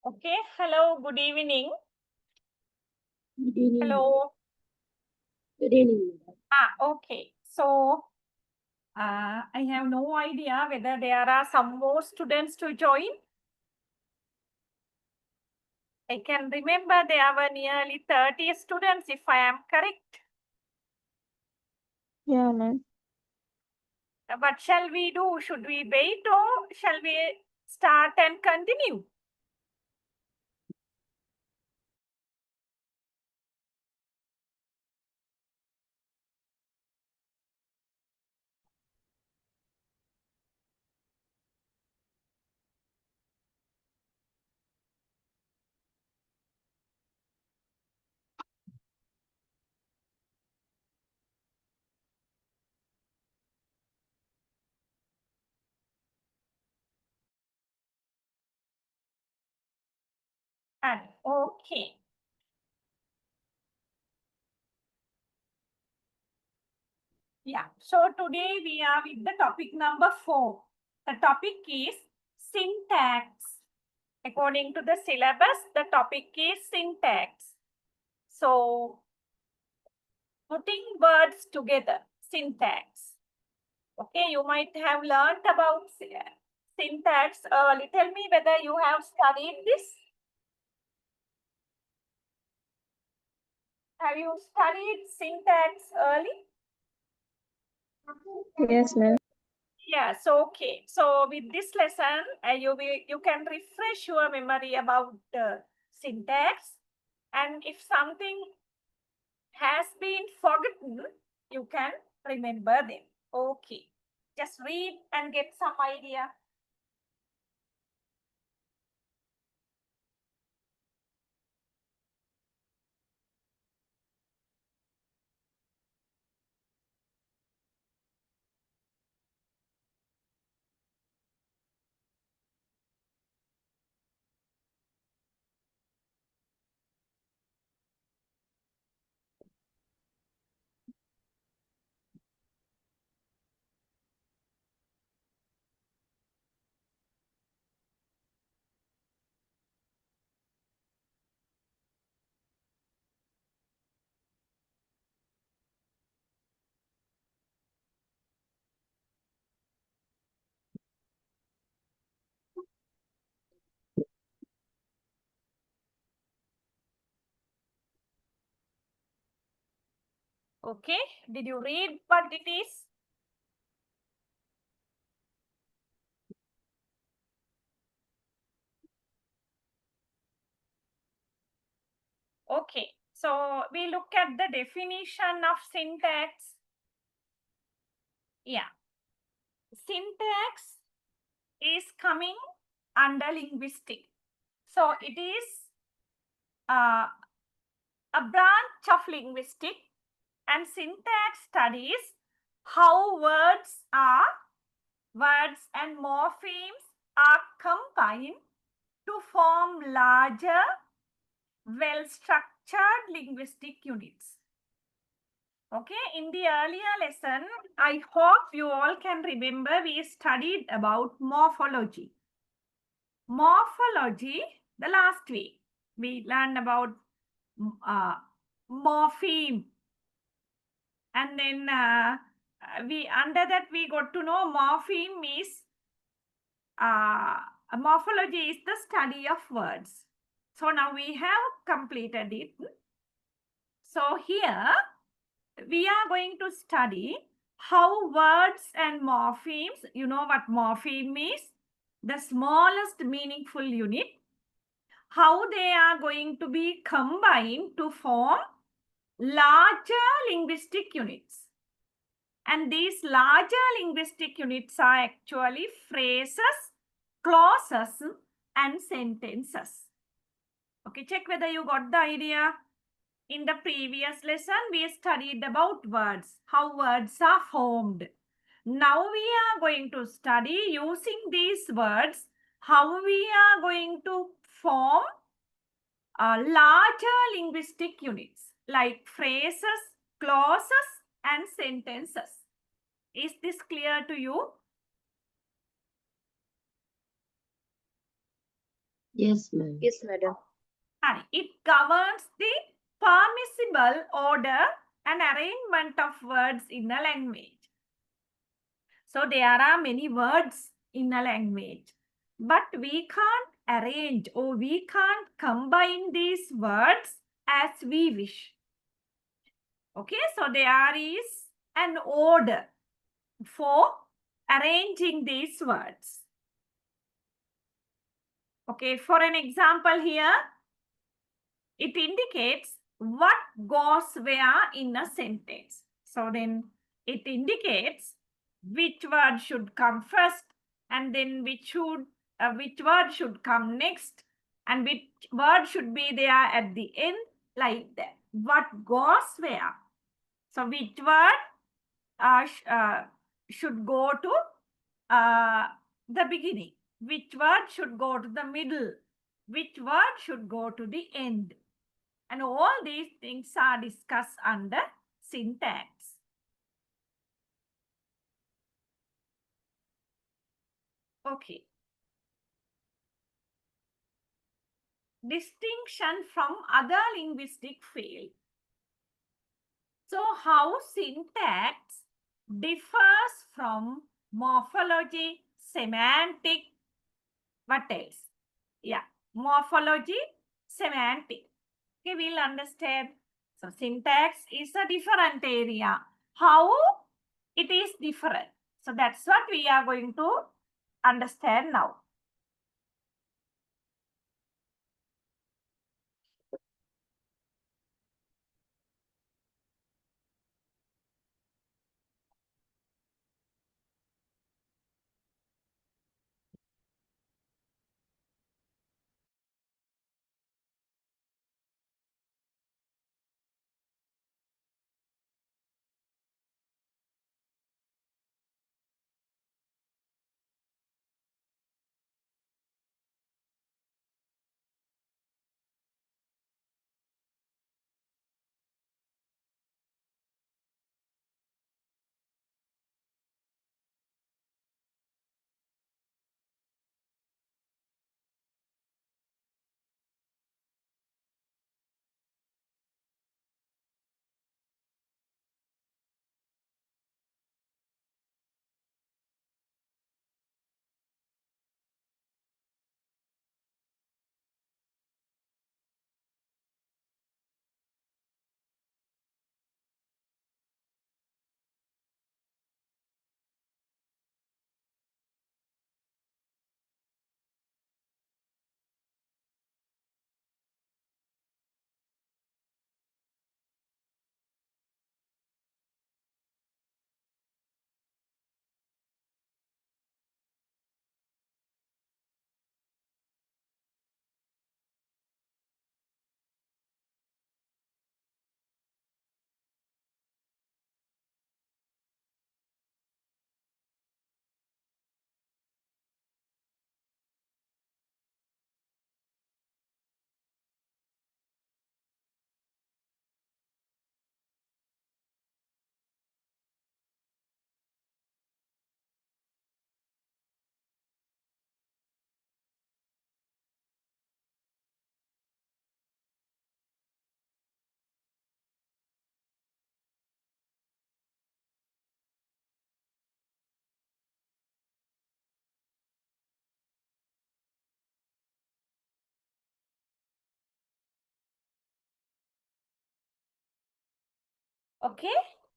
Okay, hello, good evening. Good evening. Hello. Good evening. Okay. So, I have no idea whether there are some more students to join. I can remember there were nearly 30 students, if I am correct. Yeah, ma'am. What shall we do? Should we wait or shall we start and continue? Okay. Yeah. So today we are with the topic number 4. The topic is syntax. According to the syllabus, the topic is syntax. So, putting words together, syntax. Okay, you might have learned about syntax early. Tell me whether you have studied this. Have you studied syntax early? Yes, ma'am. Yes, okay. So with this lesson, you can refresh your memory about syntax, and if something has been forgotten, you can remember them. Okay. Just read and get some idea. Okay. Did you read what it is? Okay. So we look at the definition of syntax. Yeah. Syntax is coming under linguistic. So it is a branch of linguistic, and syntax studies how words and morphemes are combined to form larger, well-structured linguistic units. Okay, in the earlier lesson, I hope you all can remember we studied about morphology. Morphology, the last week, we learned about morpheme. And then under that we got to know morpheme is morphology is the study of words. So now we have completed it. So here we are going to study how words and morphemes, you know what morpheme is, the smallest meaningful unit, how they are going to be combined to form larger linguistic units. And these larger linguistic units are actually phrases, clauses, and sentences. Okay, check whether you got the idea. In the previous lesson, we studied about words, how words are formed. Now we are going to study using these words, how we are going to form larger linguistic units like phrases, clauses, and sentences. Is this clear to you? Yes, ma'am. Yes, madam. And it governs the permissible order and arrangement of words in a language. So there are many words in a language, but we can't arrange or we can't combine these words as we wish. Okay, so there is an order for arranging these words. Okay, for an example here, it indicates what goes where in a sentence. So then it indicates which word should come first, and then which word should come next, and which word should be there at the end, like that. What goes where? So which word should go to the beginning? Which word should go to the middle? Which word should go to the end? And all these things are discussed under syntax. Okay. Distinction from other linguistic fields. So how syntax differs from morphology, semantic, what else? Yeah, morphology, semantic. Okay, we'll understand. So syntax is a different area. How it is different. So that's what we are going to understand now. Okay,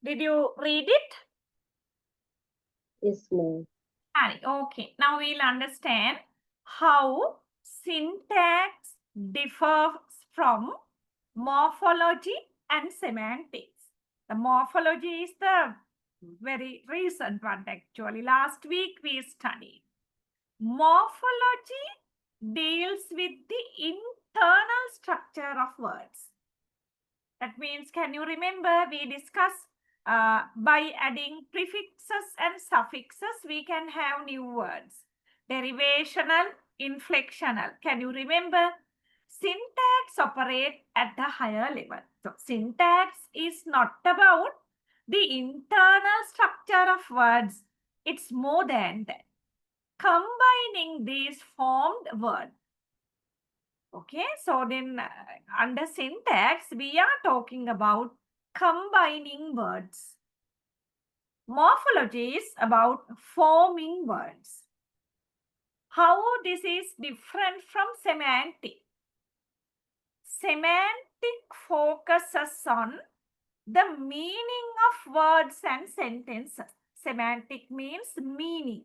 did you read it? Yes, ma'am. Okay, now we'll understand how syntax differs from morphology and semantics. The morphology is the very recent one actually. Last week we studied. Morphology deals with the internal structure of words. That means, can you remember we discussed by adding prefixes and suffixes, we can have new words. Derivational, inflectional. Can you remember? Syntax operate at the higher level. So syntax is not about the internal structure of words. It's more than that. Combining these formed words. Okay, so then under syntax, we are talking about combining words. Morphology is about forming words. How this is different from semantic? Semantic focuses on the meaning of words and sentences. Semantic means meaning.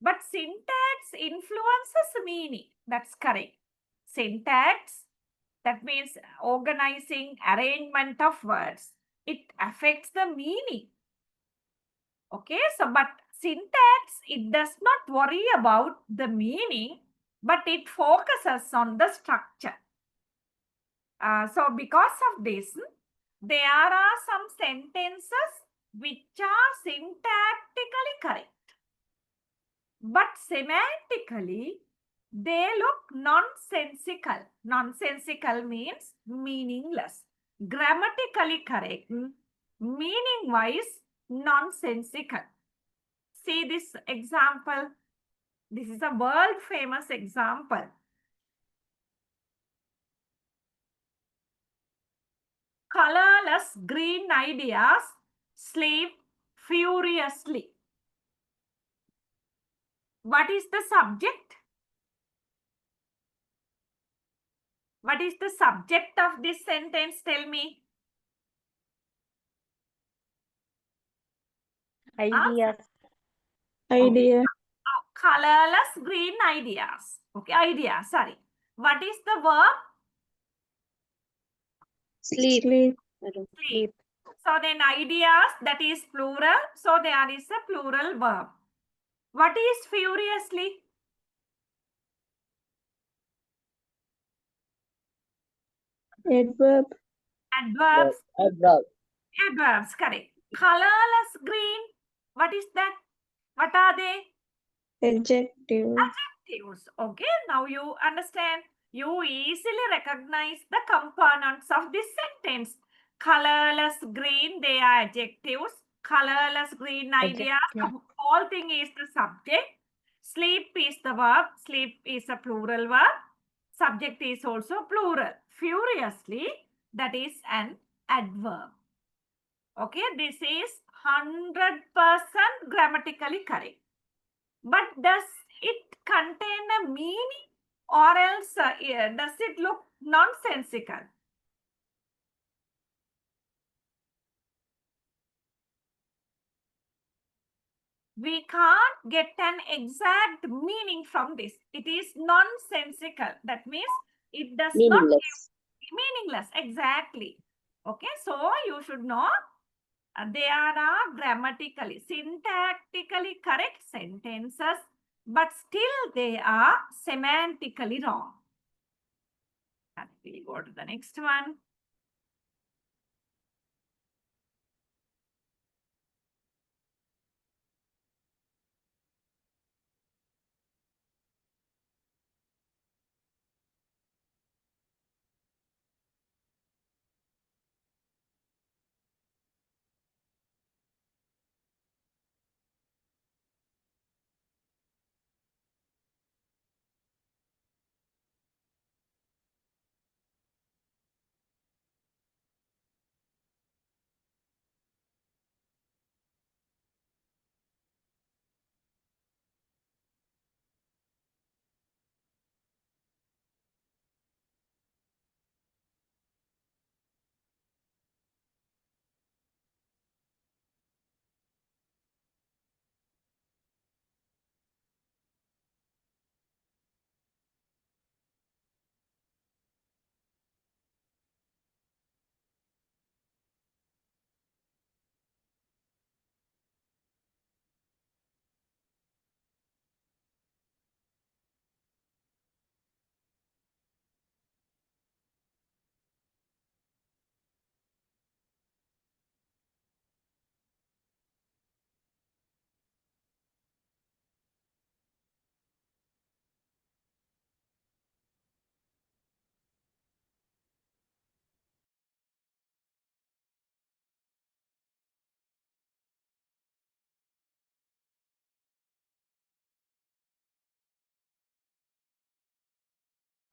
But syntax influences meaning. That's correct. Syntax, that means organizing, arrangement of words. It affects the meaning. Okay, so but syntax, it does not worry about the meaning, but it focuses on the structure. So because of this, there are some sentences which are syntactically correct. But semantically, they look nonsensical. Nonsensical means meaningless. Grammatically correct, meaning-wise nonsensical. See this example. This is a world-famous example. Colorless green ideas sleep furiously. What is the subject? What is the subject of this sentence? Tell me. Ideas. Idea. Colorless green ideas. Okay, idea. Sorry. What is the verb? Sleep. Sleep. Sleep. So then ideas, that is plural. So there is a plural verb. What is furiously? Adverb. Adverbs. Adverb. Adverbs, correct. Colorless green. What is that? What are they? Adjective. Adjectives. Okay, now you understand. You easily recognize the components of this sentence. Colorless green, they are adjectives. Colorless green ideas, the whole thing is the subject. Sleep is the verb. Sleep is a plural verb. Subject is also plural. Furiously, that is an adverb. Okay, this is 100% grammatically correct. But does it contain a meaning or else does it look nonsensical? We can't get an exact meaning from this. It is nonsensical. That means it does not Meaningless. give meaningless. Exactly. Okay, so you should know they are grammatically, syntactically correct sentences, but still they are semantically wrong. And we go to the next one.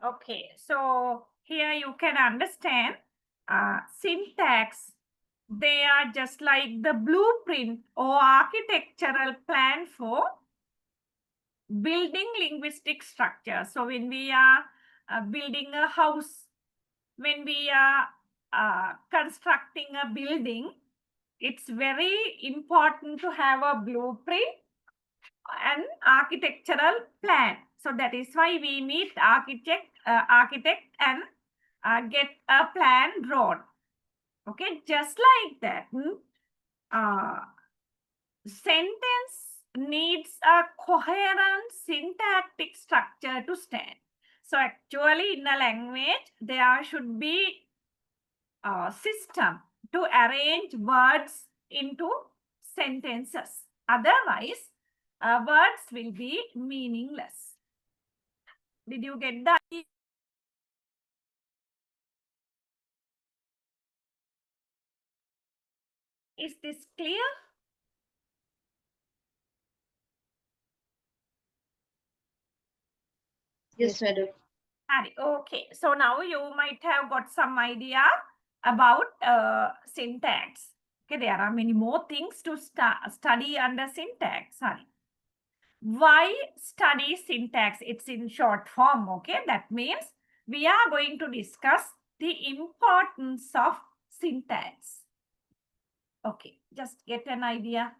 Okay, so here you can understand syntax. They are just like the blueprint or architectural plan for building linguistic structure. So when we are building a house, when we are constructing a building, it's very important to have a blueprint and architectural plan. So that is why we meet architect and get a plan drawn. Okay, just like that. Sentence needs a coherent syntactic structure to stand. So actually in a language, there should be a system to arrange words into sentences. Otherwise, words will be meaningless. Did you get that? Is this clear? Yes, madam. Okay, so now you might have got some idea about syntax. Okay, there are many more things to study under syntax. Sorry. Why study syntax? It's in short form. Okay, that means we are going to discuss the importance of syntax. Okay, just get an idea.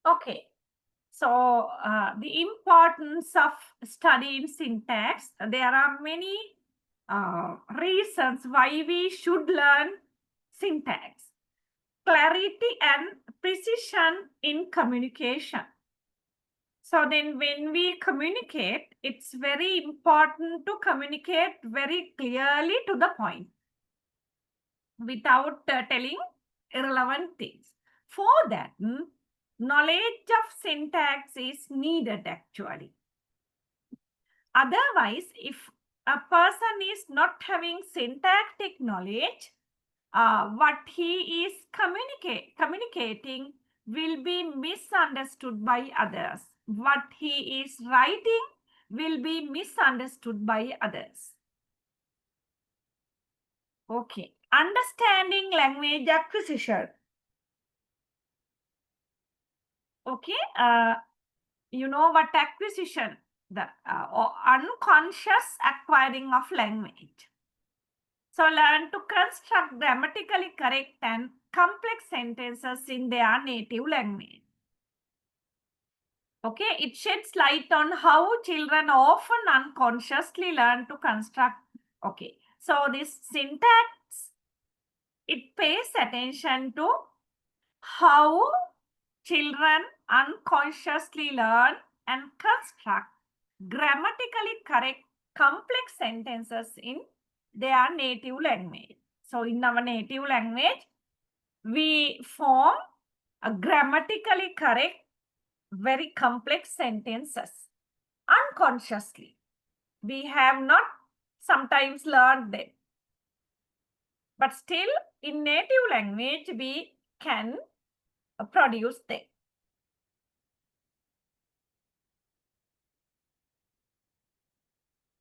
Okay, so the importance of studying syntax, there are many reasons why we should learn syntax. Clarity and precision in communication. So then when we communicate, it's very important to communicate very clearly to the point without telling irrelevant things. For that, knowledge of syntax is needed actually. Otherwise, if a person is not having syntactic knowledge, what he is communicating will be misunderstood by others. What he is writing will be misunderstood by others. Okay. Understanding language acquisition. Okay. You know what acquisition? The or unconscious acquiring of language. So learn to construct grammatically correct and complex sentences in their native language. Okay, it sheds light on how children often unconsciously learn to construct. Okay, so this syntax it pays attention to how children unconsciously learn and construct grammatically correct complex sentences in their native language. So in our native language, we form a grammatically correct, very complex sentences unconsciously. We have not sometimes learned them. But still, in native language, we can produce them.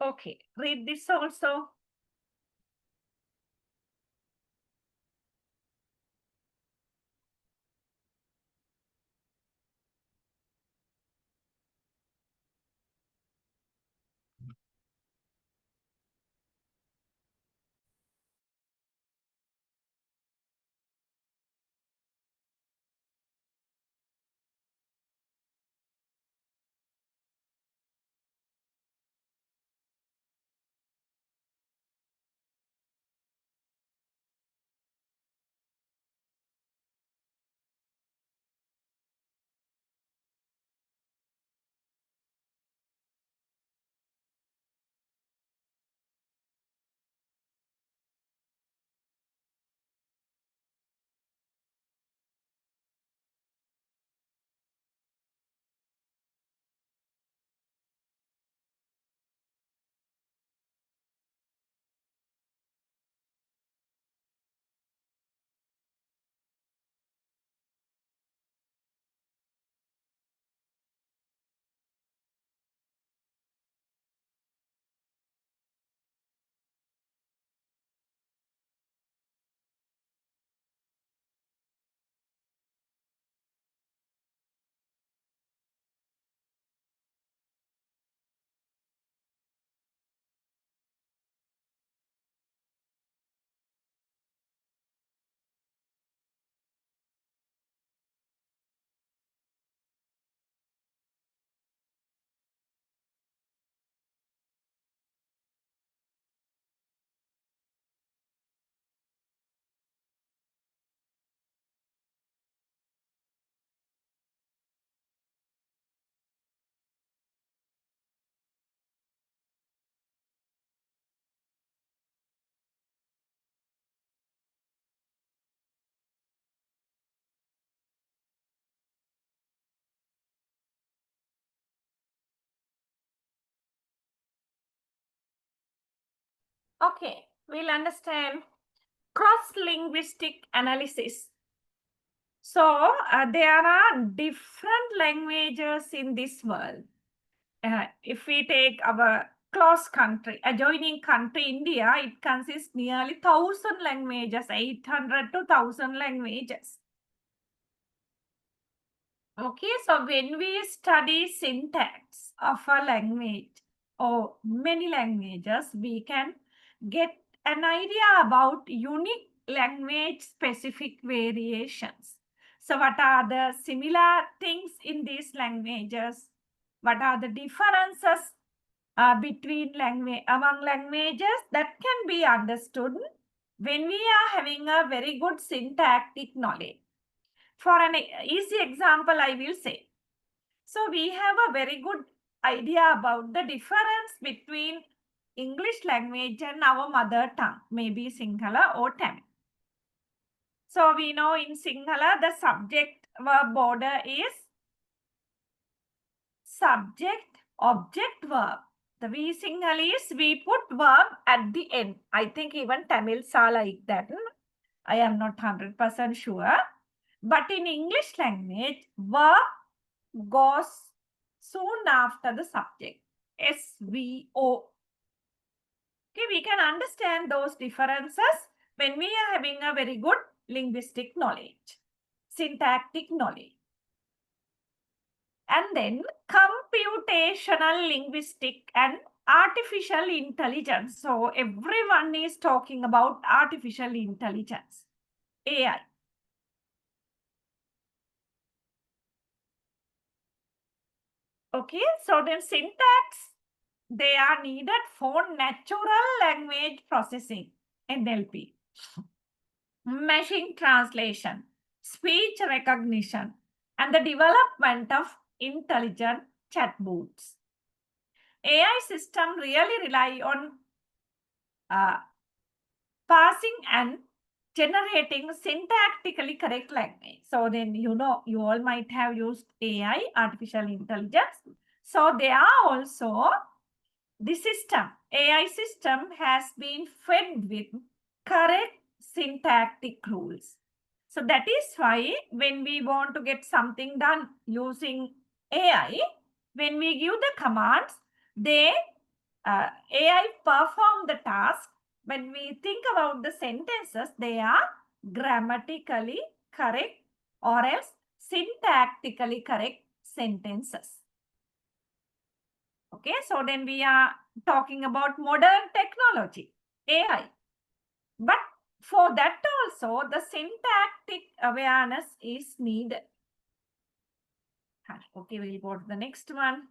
Okay, read this also. Okay, we'll understand cross-linguistic analysis. So there are different languages in this world. If we take our close country, adjoining country, India, it consists nearly 1,000 languages, 800 to 1,000 languages. Okay, so when we study syntax of a language or many languages, we can get an idea about unique language specific variations. So what are the similar things in these languages? What are the differences between among languages that can be understood when we are having a very good syntactic knowledge? For an easy example, I will say. So we have a very good idea about the difference between English language and our mother tongue, maybe Sinhala or Tamil. So we know in Sinhala, the subject verb order is subject, object, verb. The we Sinhalese, we put verb at the end. I think even Tamils are like that. I am not 100% sure. But in English language, verb goes soon after the subject. SVO. Okay, we can understand those differences when we are having a very good linguistic knowledge, syntactic knowledge. And then computational linguistic and artificial intelligence. So everyone is talking about artificial intelligence, AI. Okay, so then syntax, they are needed for natural language processing, NLP. machine translation, speech recognition, and the development of intelligent chatbots. AI system really rely on parsing and generating syntactically correct language. So then you all might have used AI, artificial intelligence. So they are also the system. AI system has been fed with correct syntactic rules. So that is why when we want to get something done using AI, when we give the commands, AI perform the task. When we think about the sentences, they are grammatically correct or else syntactically correct sentences. Okay, so then we are talking about modern technology, AI. But for that also, the syntactic awareness is needed. Okay, we'll go to the next one.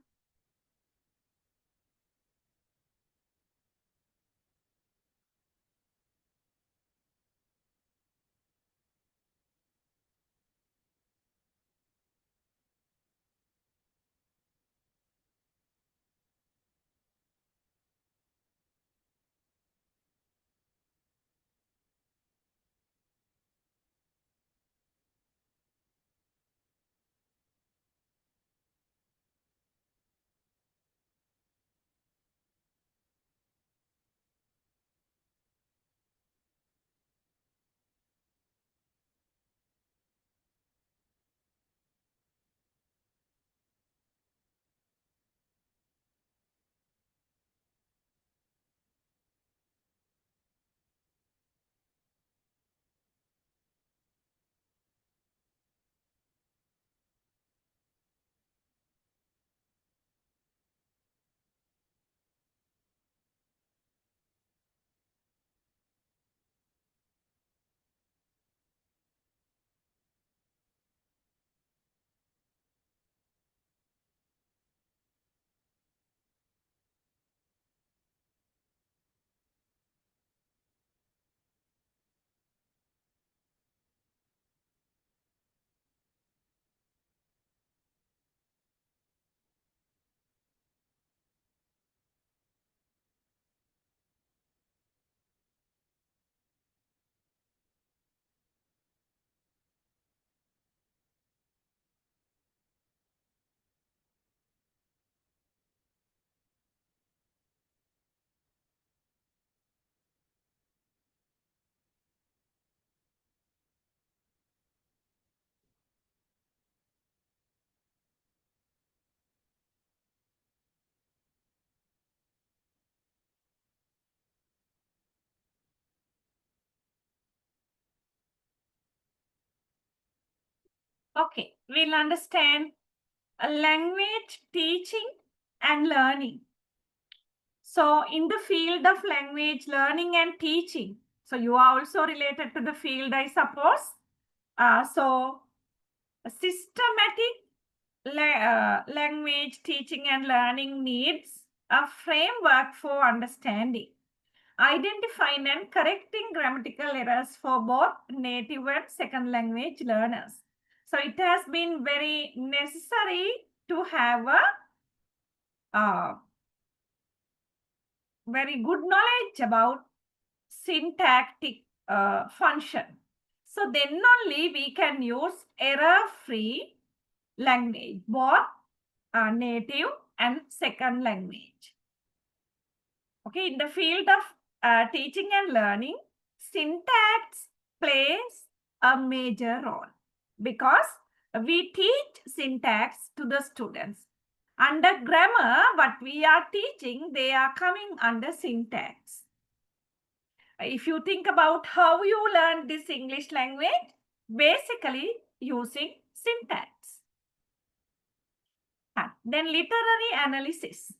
Okay, we'll understand language teaching and learning. So in the field of language learning and teaching, so you are also related to the field, I suppose. So systematic language teaching and learning needs a framework for understanding, identifying and correcting grammatical errors for both native and second language learners. So it has been very necessary to have a very good knowledge about syntactic function. So then only we can use error-free language, both native and second language. Okay, in the field of teaching and learning, syntax plays a major role because we teach syntax to the students. Under grammar, what we are teaching, they are coming under syntax. If you think about how you learn this English language, basically using syntax. Then literary analysis.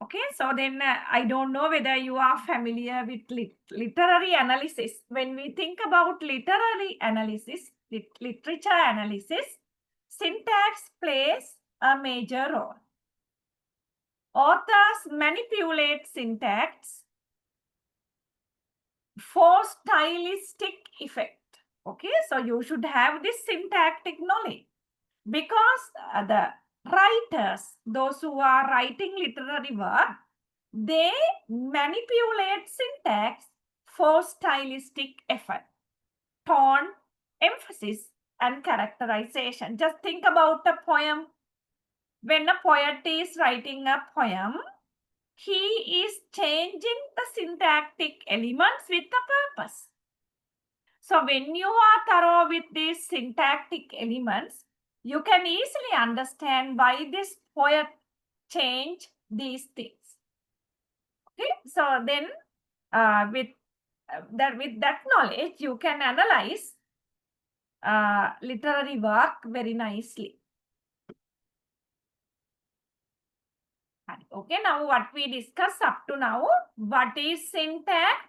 Okay, so then I don't know whether you are familiar with literary analysis. When we think about literary analysis, literature analysis, syntax plays a major role. Authors manipulate syntax for stylistic effect. Okay, so you should have this syntactic knowledge because the writers, those who are writing literary work, they manipulate syntax for stylistic effect, tone, emphasis, and characterization. Just think about a poem. When a poet is writing a poem, he is changing the syntactic elements with a purpose. So when you are thorough with these syntactic elements, you can easily understand why this poet changed these things. Okay, so then with that knowledge, you can analyze literary work very nicely. Okay, now what we discussed up to now, what is syntax?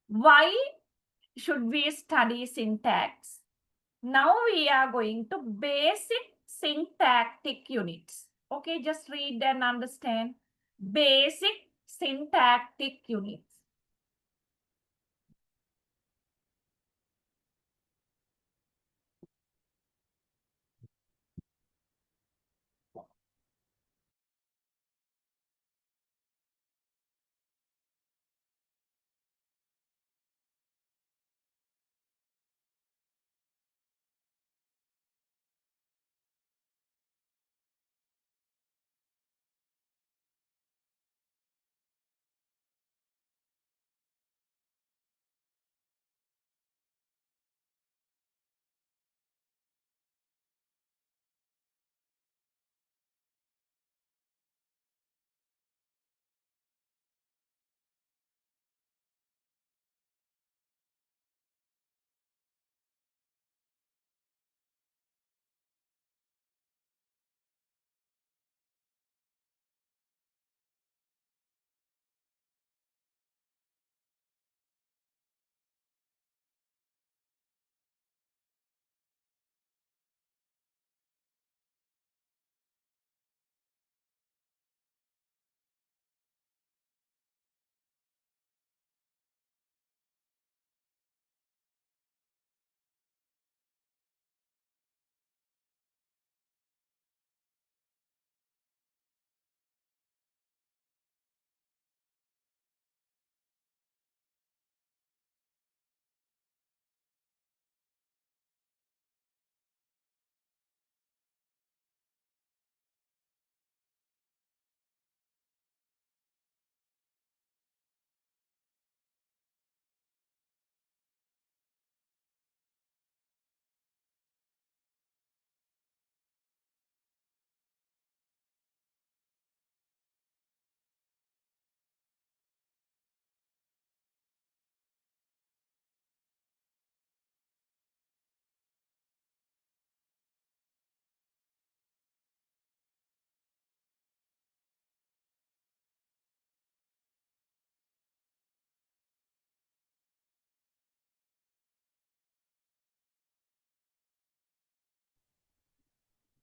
Why should we study syntax? Now we are going to basic syntactic units. Okay, just read and understand. Basic syntactic units.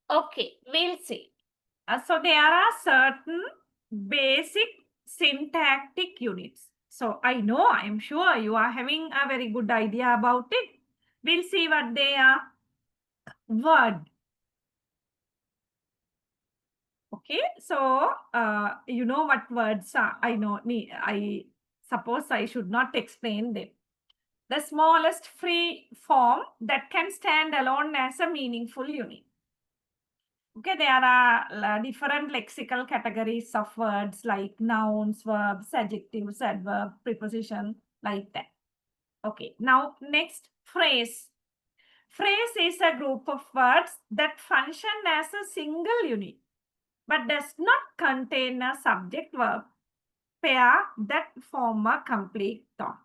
Okay, we'll see. So there are certain basic syntactic units. So I'm sure you are having a very good idea about it. We'll see what they are. Word. Okay, so you know what words are. I suppose I should not explain them. The smallest free form that can stand alone as a meaningful unit. Okay, there are different lexical categories of words like nouns, verbs, adjectives, adverb, preposition, like that. Okay, now next, phrase. Phrase is a group of words that function as a single unit but does not contain a subject verb pair that form a complete thought.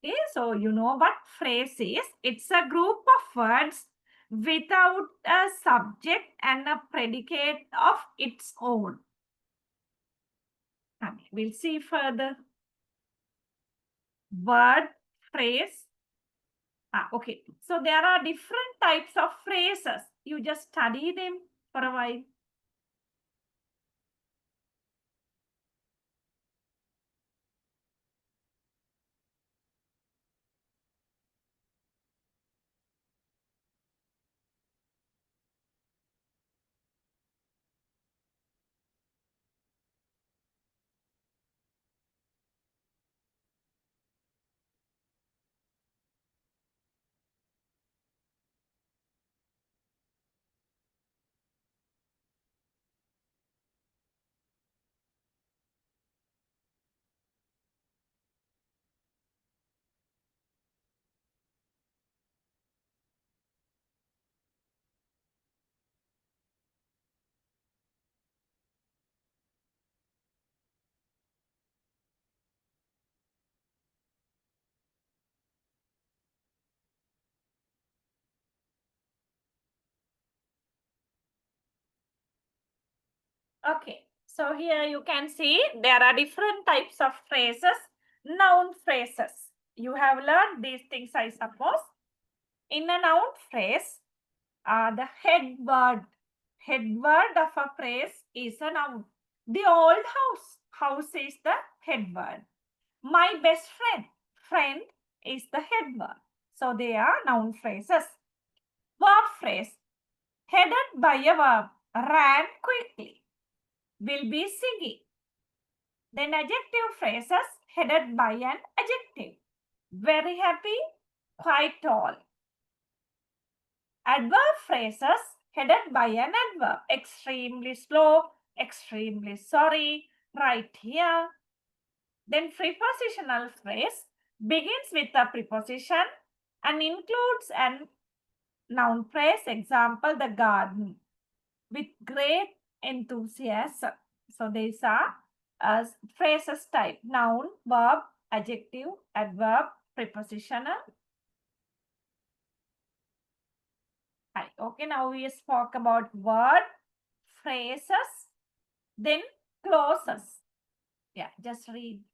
Okay, so you know what phrase is? It's a group of words without a subject and a predicate of its own. Okay, we'll see further. Word, phrase. Okay, so there are different types of phrases. You just study them for a while. Okay, so here you can see there are different types of phrases, noun phrases. You have learned these things, I suppose. In a noun phrase, the head word of a phrase is a noun. The old house is the head word. My best friend is the head word. So they are noun phrases. Verb phrase, headed by a verb, ran quickly, will be singing. Then adjective phrases headed by an adjective, very happy, quite tall. Adverb phrases headed by an adverb, extremely slow, extremely sorry, right here. Then prepositional phrase begins with a preposition and includes an noun phrase, example, the garden, with great enthusiasm. So these are phrases type, noun, verb, adjective, adverb, prepositional. Okay, now we spoke about word, phrases, then clauses. Yeah, just read.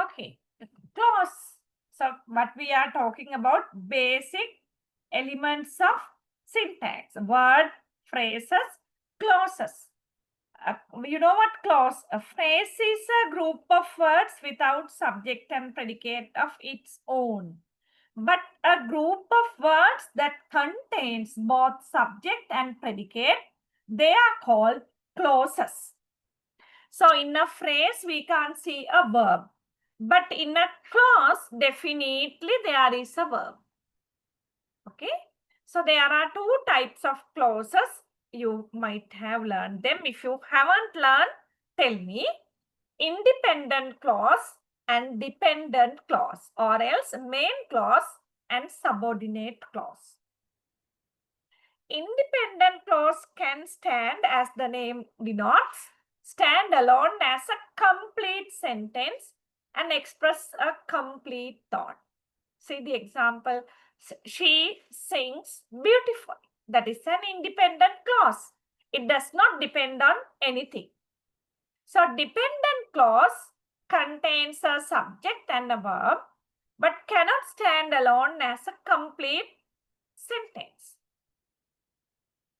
Okay, clause. So what we are talking about, basic elements of syntax, word, phrases, clauses. You know what clause? A phrase is a group of words without subject and predicate of its own. But a group of words that contains both subject and predicate, they are called clauses. So in a phrase, we can't see a verb. But in a clause, definitely there is a verb. Okay. So there are two types of clauses. You might have learned them. If you haven't learned, tell me. Independent clause and dependent clause, or else main clause and subordinate clause. Independent clause can stand, as the name denotes, stand alone as a complete sentence and express a complete thought. See the example, she sings beautifully. That is an independent clause. It does not depend on anything. So dependent clause contains a subject and a verb, but cannot stand alone as a complete sentence.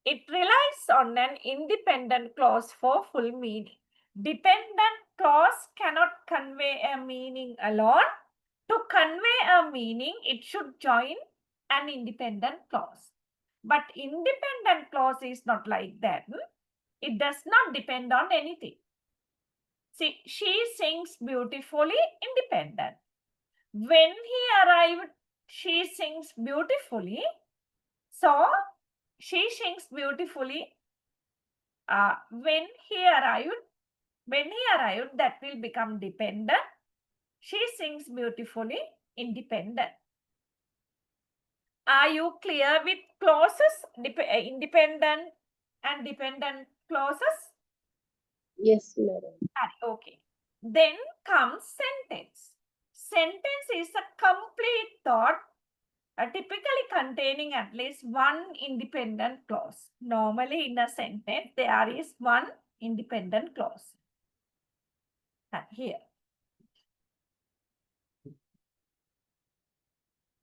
It relies on an independent clause for full meaning. Dependent clause cannot convey a meaning alone. To convey a meaning, it should join an independent clause. But independent clause is not like that. It does not depend on anything. See, she sings beautifully, independent. When he arrived, she sings beautifully. So, she sings beautifully. When he arrived, that will become dependent. She sings beautifully, independent. Are you clear with clauses, independent and dependent clauses? Yes, madam. Okay. Then comes sentence. Sentence is a complete thought, typically containing at least one independent clause. Normally, in a sentence, there is one independent clause. And here.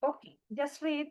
Okay, just read.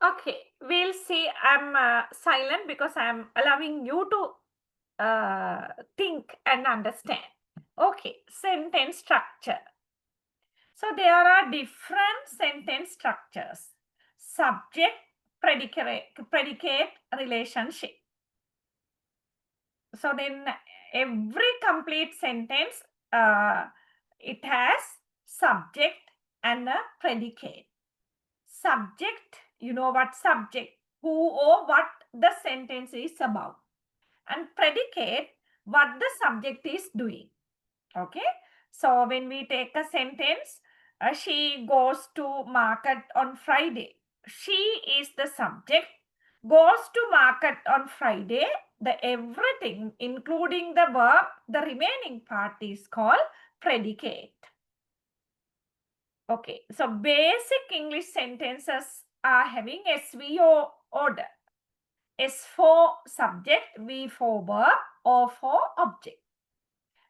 Okay, we'll see. I'm silent because I'm allowing you to think and understand. Okay, sentence structure. So there are different sentence structures. Subject, predicate relationship. So then every complete sentence, it has subject and a predicate. Subject, you know what subject, who or what the sentence is about. And predicate, what the subject is doing. Okay. So when we take a sentence, she goes to market on Friday. She is the subject, goes to market on Friday. The everything, including the verb, the remaining part is called predicate. Okay, so basic English sentences are having SVO order. S for subject, V for verb, O for object.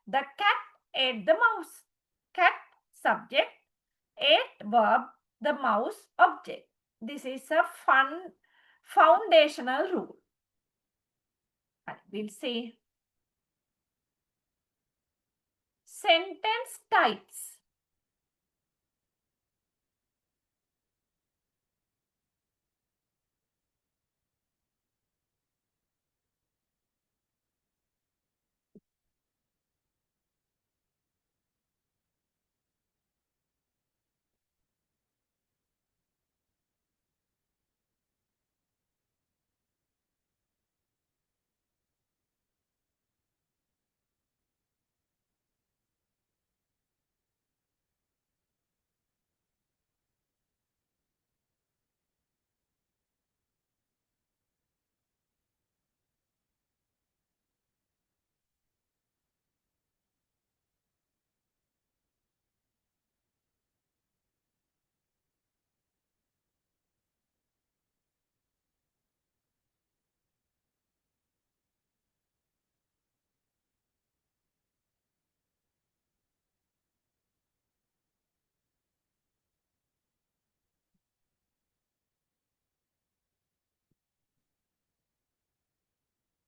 The cat ate the mouse. Cat subject, ate verb, the mouse object. This is a fun foundational rule. We'll see. Sentence types.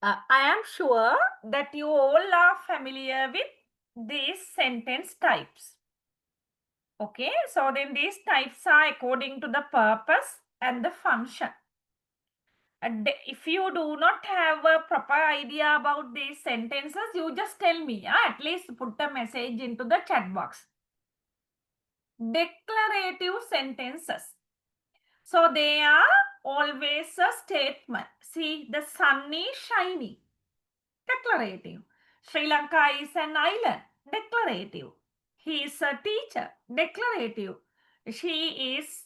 I am sure that you all are familiar with these sentence types. Okay, so then these types are according to the purpose and the function. And if you do not have a proper idea about these sentences, you just tell me. At least put a message into the chat box. Declarative sentences. So they are always a statement. See, the sun is shining. Declarative. Sri Lanka is an island. Declarative. He is a teacher. Declarative. She is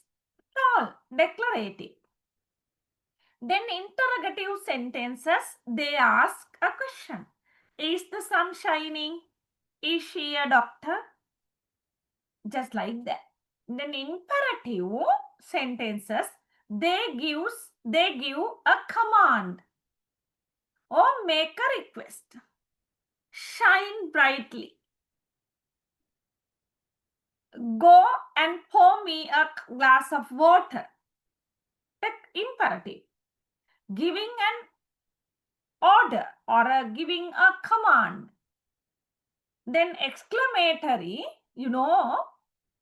tall. Declarative. Then interrogative sentences, they ask a question. Is the sun shining? Is she a doctor? Just like that. Then imperative sentences, they give a command or make a request. Shine brightly. Go and pour me a glass of water. Imperative. Giving an order or giving a command. Then exclamatory,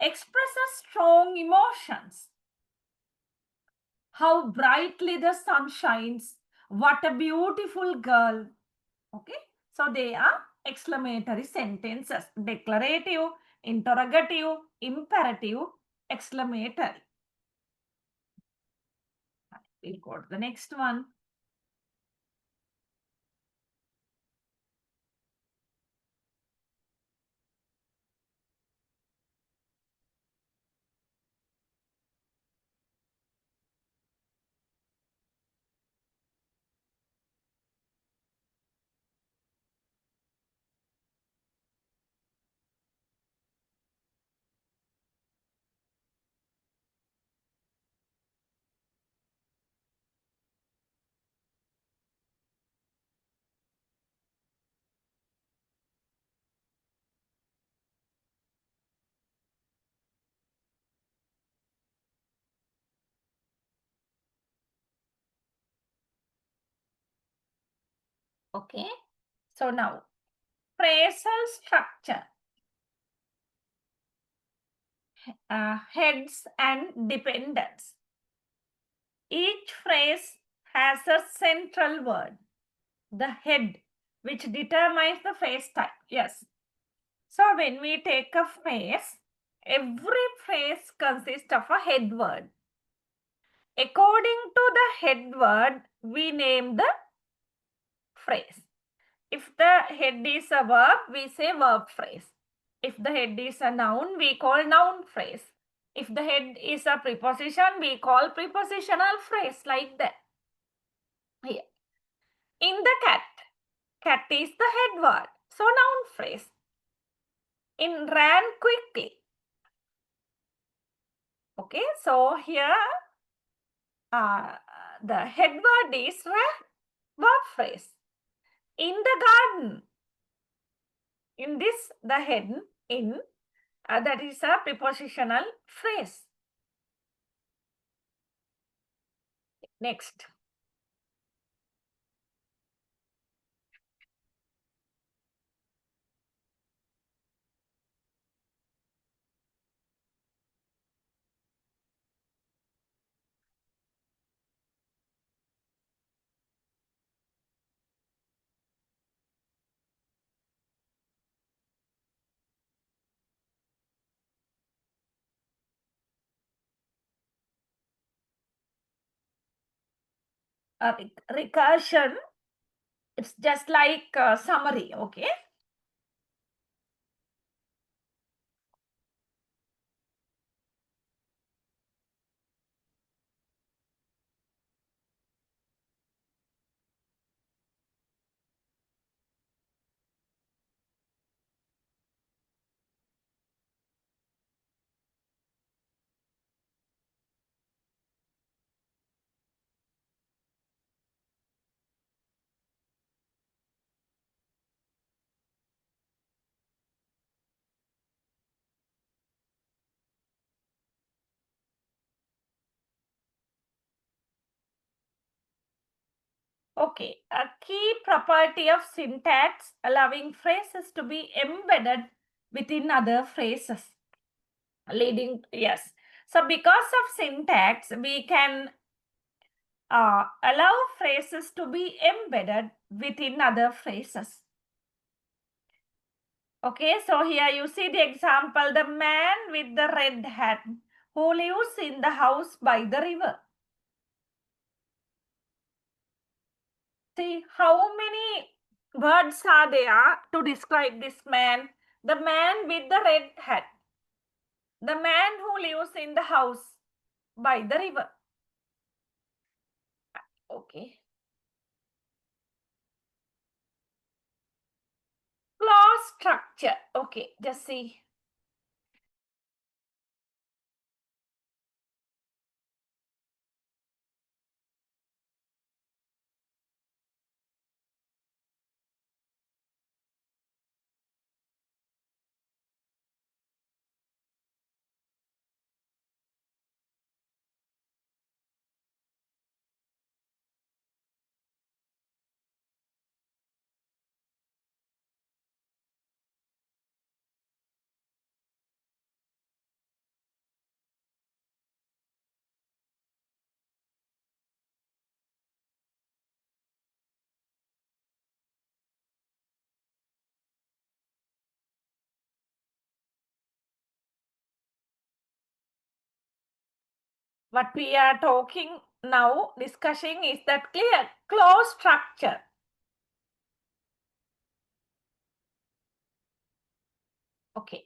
expresses strong emotions. How brightly the sun shines. What a beautiful girl. Okay. So they are exclamatory sentences. Declarative, interrogative, imperative, exclamatory. We'll go to the next one. Okay. So now, phrasal structure. Heads and dependents. Each phrase has a central word, the head, which determines the phrase type. Yes. So when we take a phrase, every phrase consists of a head word. According to the head word, we name the phrase. If the head is a verb, we say verb phrase. If the head is a noun, we call noun phrase. If the head is a preposition, we call prepositional phrase, like that. Here. In the cat, cat is the head word, so noun phrase. In ran quickly. Okay, so here the head word is verb phrase. In the garden, in this, the head in, that is a prepositional phrase. Next. Recursion, it's just like summary, okay? Okay, a key property of syntax allowing phrases to be embedded within other phrases. Leading, yes. So because of syntax, we can allow phrases to be embedded within other phrases. Okay, so here you see the example, the man with the red hat who lives in the house by the river. See how many words are there to describe this man? The man with the red hat. The man who lives in the house by the river. Okay. Clause structure. Okay, just see. What we are talking now, discussing is that clear clause structure. Okay.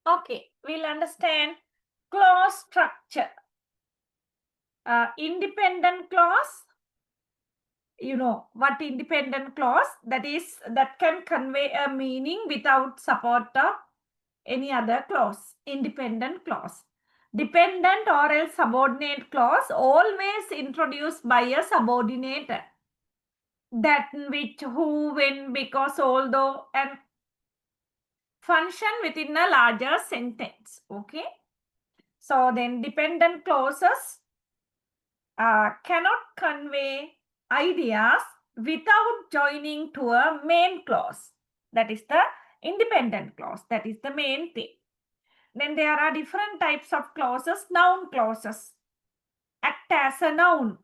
Okay, we'll understand clause structure. Independent clause, you know what independent clause that is, that can convey a meaning without support of any other clause. Independent clause. Dependent or else subordinate clause always introduced by a subordinator. That, which, who, when, because, although, and function within a larger sentence. Okay. So then dependent clauses cannot convey ideas without joining to a main clause. That is the independent clause. That is the main thing. Then there are different types of clauses. Noun clauses act as a noun.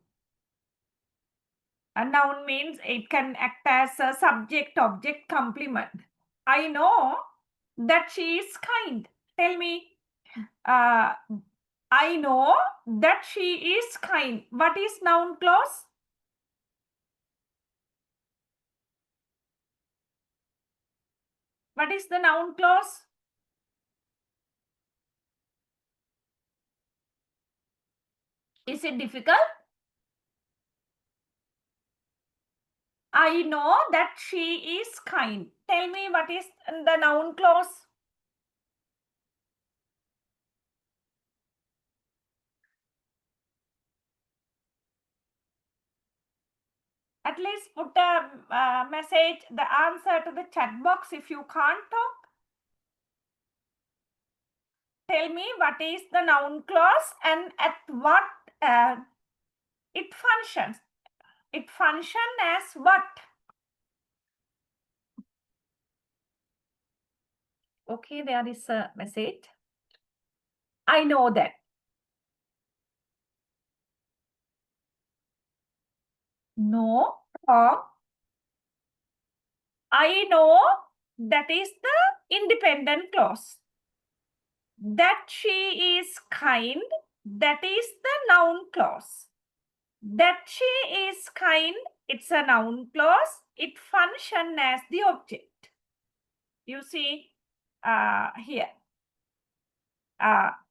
A noun means it can act as a subject, object, complement. I know that she is kind. Tell me, I know that she is kind. What is noun clause? What is the noun clause? Is it difficult? I know that she is kind. Tell me what is the noun clause? At least put a message, the answer to the chat box if you can't talk. Tell me what is the noun clause and at what it functions. It functions as what? Okay, there is a message. I know that. No, wrong. I know that is the independent clause. That she is kind, that is the noun clause. That she is kind, it's a noun clause. It functions as the object. You see here.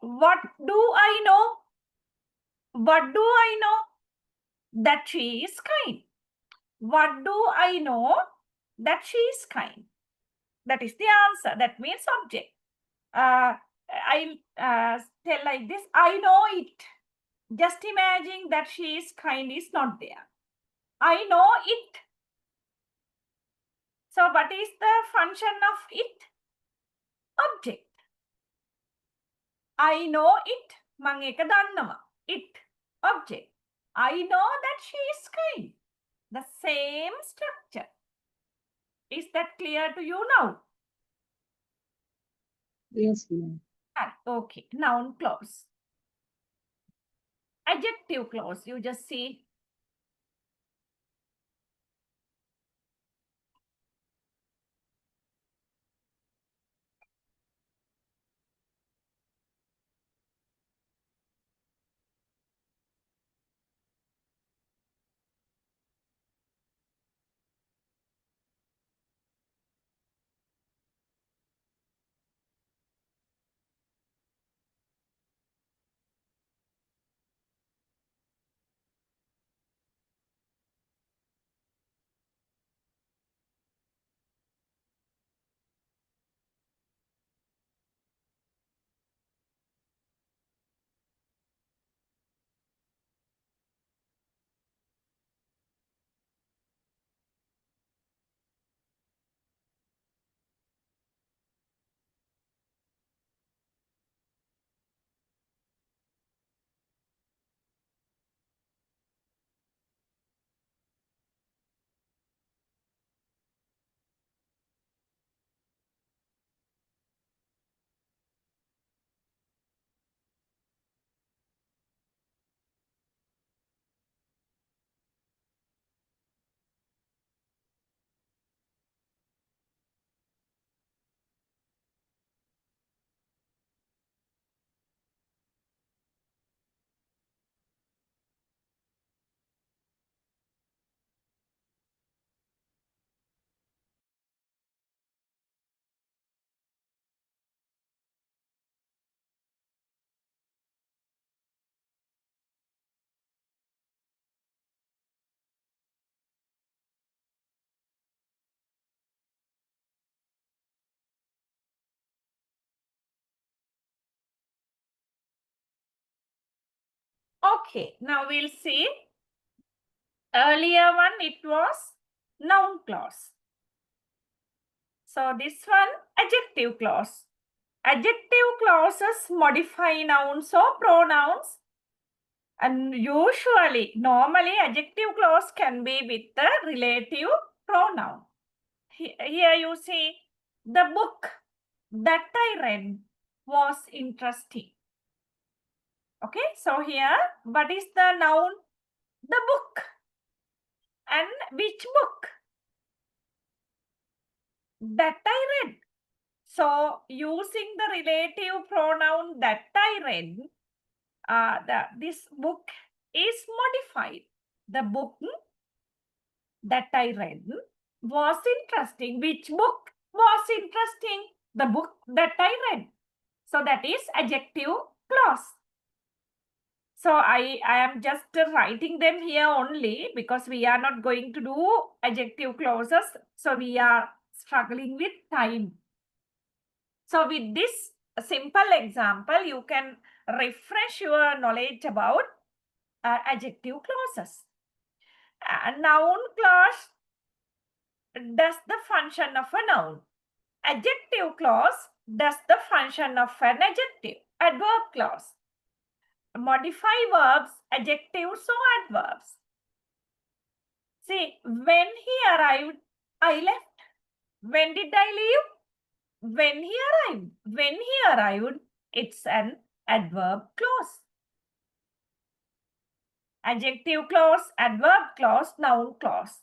What do I know? What do I know? That she is kind. What do I know? That she is kind. That is the answer. That means object. I'll tell like this. I know it. Just imagine that she is kind is not there. I know it. So what is the function of it? Object. I know it. මං ඒක දන්නවා. It. Object. I know that she is kind. The same structure. Is that clear to you now? Yes, madam. Okay. Noun clause. Adjective clause. You just see. Okay. Now we'll see. Earlier one, it was noun clause. So this one, adjective clause. Adjective clauses modify nouns or pronouns. And usually, normally, adjective clause can be with the relative pronoun. Here you see, the book that I read was interesting. Okay, so here, what is the noun? The book. And which book? That I read. So, using the relative pronoun that I read, this book is modified. The book that I read was interesting. Which book was interesting? The book that I read. So that is adjective clause. So I am just writing them here only because we are not going to do adjective clauses. So we are struggling with time. So with this simple example, you can refresh your knowledge about adjective clauses. A noun clause does the function of a noun. Adjective clause does the function of an adjective. Adverb clause modify verbs, adjectives, or adverbs. See, when he arrived, I left. When did I leave? When he arrived. When he arrived, it's an adverb clause. Adjective clause, adverb clause, noun clause.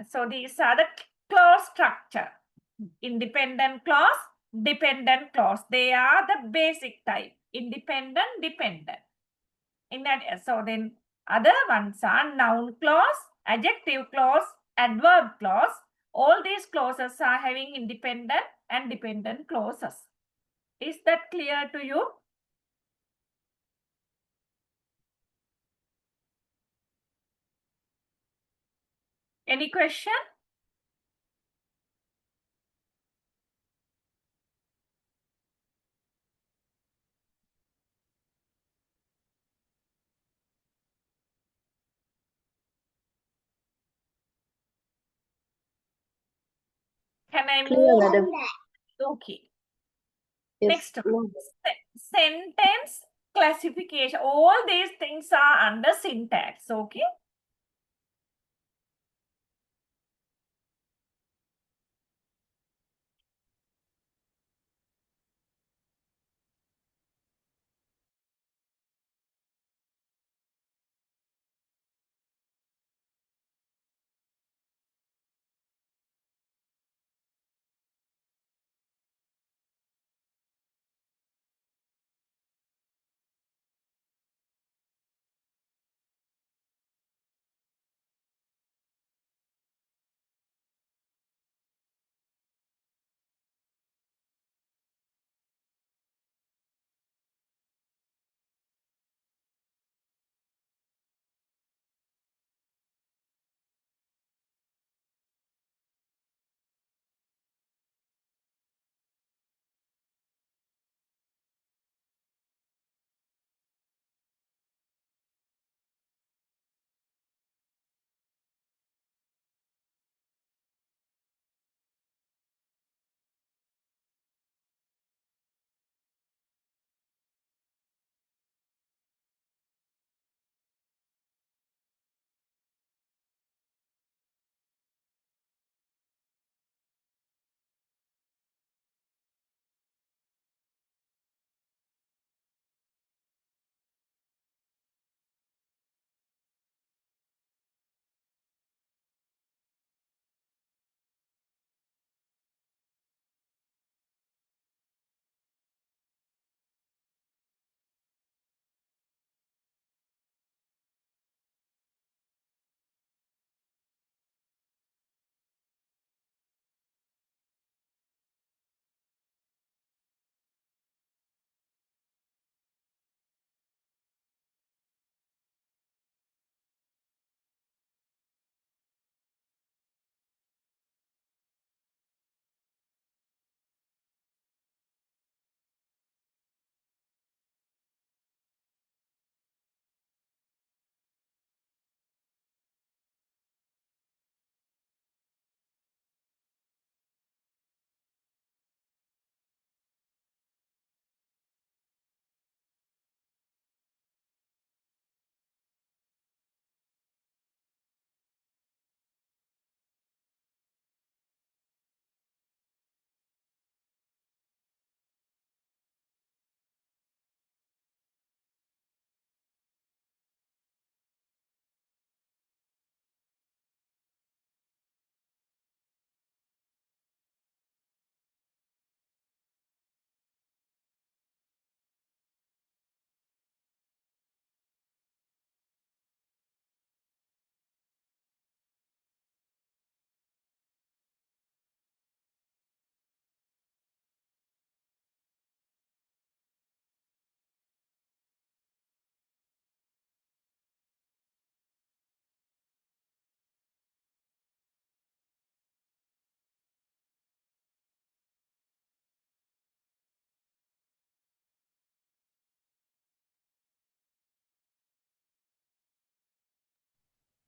So these are the clause structure. Independent clause, dependent clause. They are the basic type. Independent, dependent. So then other ones are noun clause, adjective clause, adverb clause. All these clauses are having independent and dependent clauses. Is that clear to you? Any question? Can I Clear, move? madam. Okay. Yes, Next, madam. sentence classification. All these things are under syntax. Okay.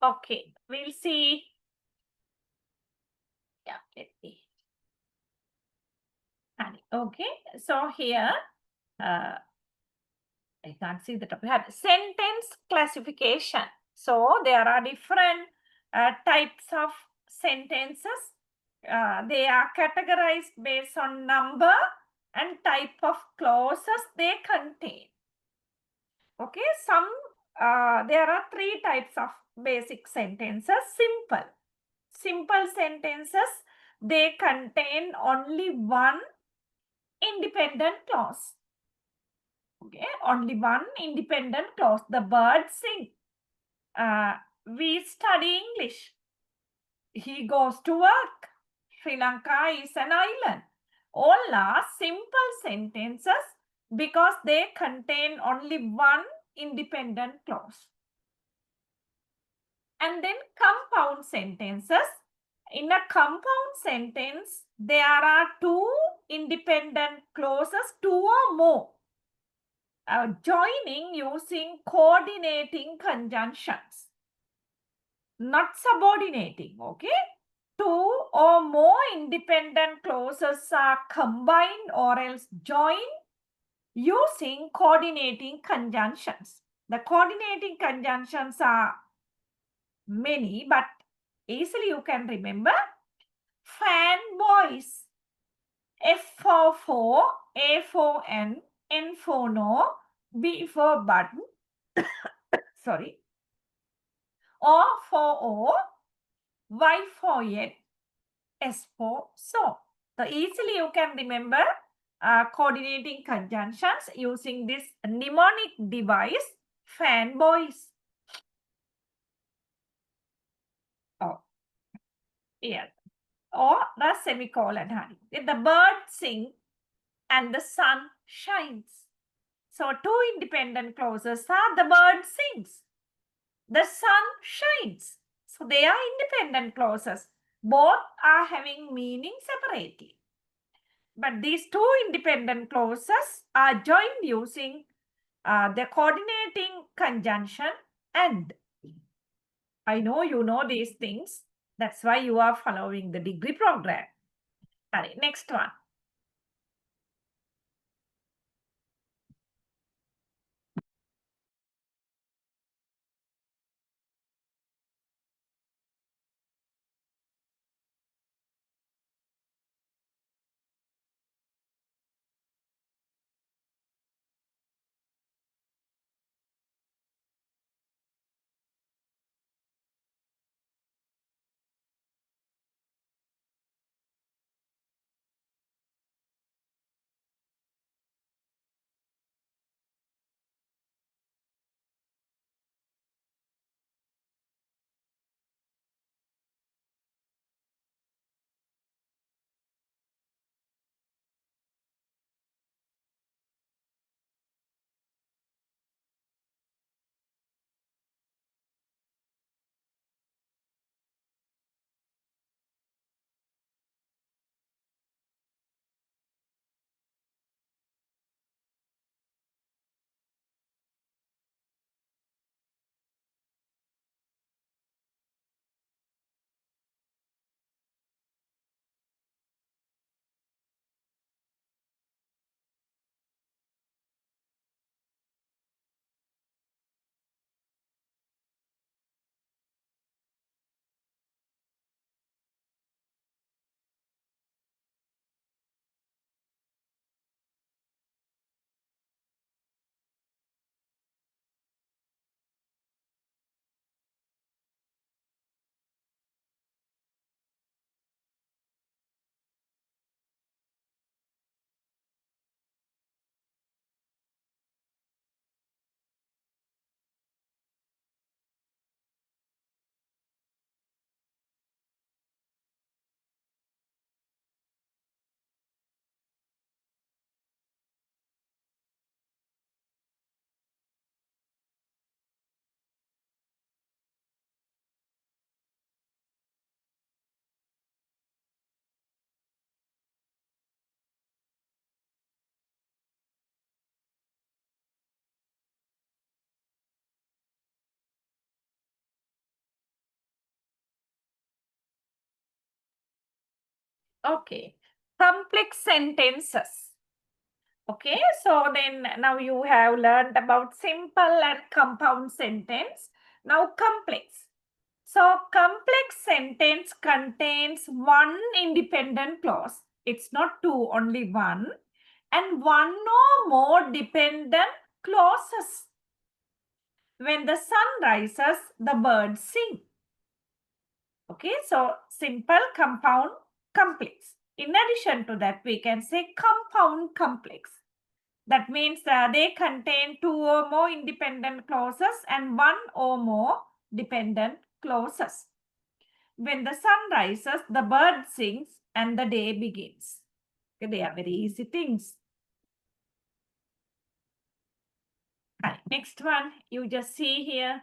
Okay, we'll see. Yeah, let me. Okay, so here, I can't see the topic. Sentence classification. So there are different types of sentences. They are categorized based on number and type of clauses they contain. Okay, there are three types of basic sentences. Simple sentences, they contain only one independent clause. Okay, only one independent clause. The birds sing. We study English. He goes to work. Sri Lanka is an island. All are simple sentences because they contain only one independent clause. And then compound sentences. In a compound sentence, there are two independent clauses, two or more, joining using coordinating conjunctions, not subordinating. Okay, two or more independent clauses are combined or else joined using coordinating conjunctions. The coordinating conjunctions are many, but easily you can remember. Fanboys. F for, A for N for no, B for button, sorry, O for O, Y for yet, S for so. So easily you can remember coordinating conjunctions using this mnemonic device, fanboys. Oh, yeah. Or the semicolon, honey. The birds sing and the sun shines. So two independent clauses are the bird sings, the sun shines. So they are independent clauses. Both are having meaning separately. But these two independent clauses are joined using the coordinating conjunction and. I know you know these things. That's why you are following the degree program. All right, next one. Okay. Complex sentences. Okay, so then now you have learned about simple and compound sentence. Now complex. So complex sentence contains one independent clause. It's not two, only one. And one or more dependent clauses. When the sun rises, the birds sing. Okay, so simple, compound, complex. In addition to that, we can say compound complex. That means they contain two or more independent clauses and one or more dependent clauses. When the sun rises, the bird sings and the day begins. Okay, they are very easy things. Right, next one, you just see here.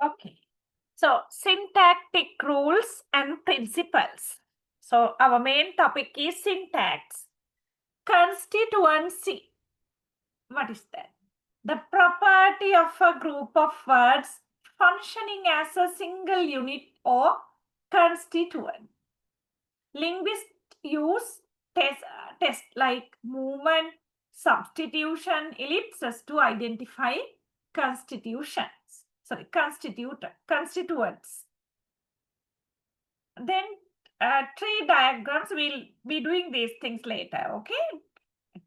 Okay. So syntactic rules and principles. So our main topic is syntax. Constituency. What is that? The property of a group of words functioning as a single unit or constituent. Linguists use tests like movement, substitution, ellipses to identify constituents. Then tree diagrams, we'll be doing these things later, okay?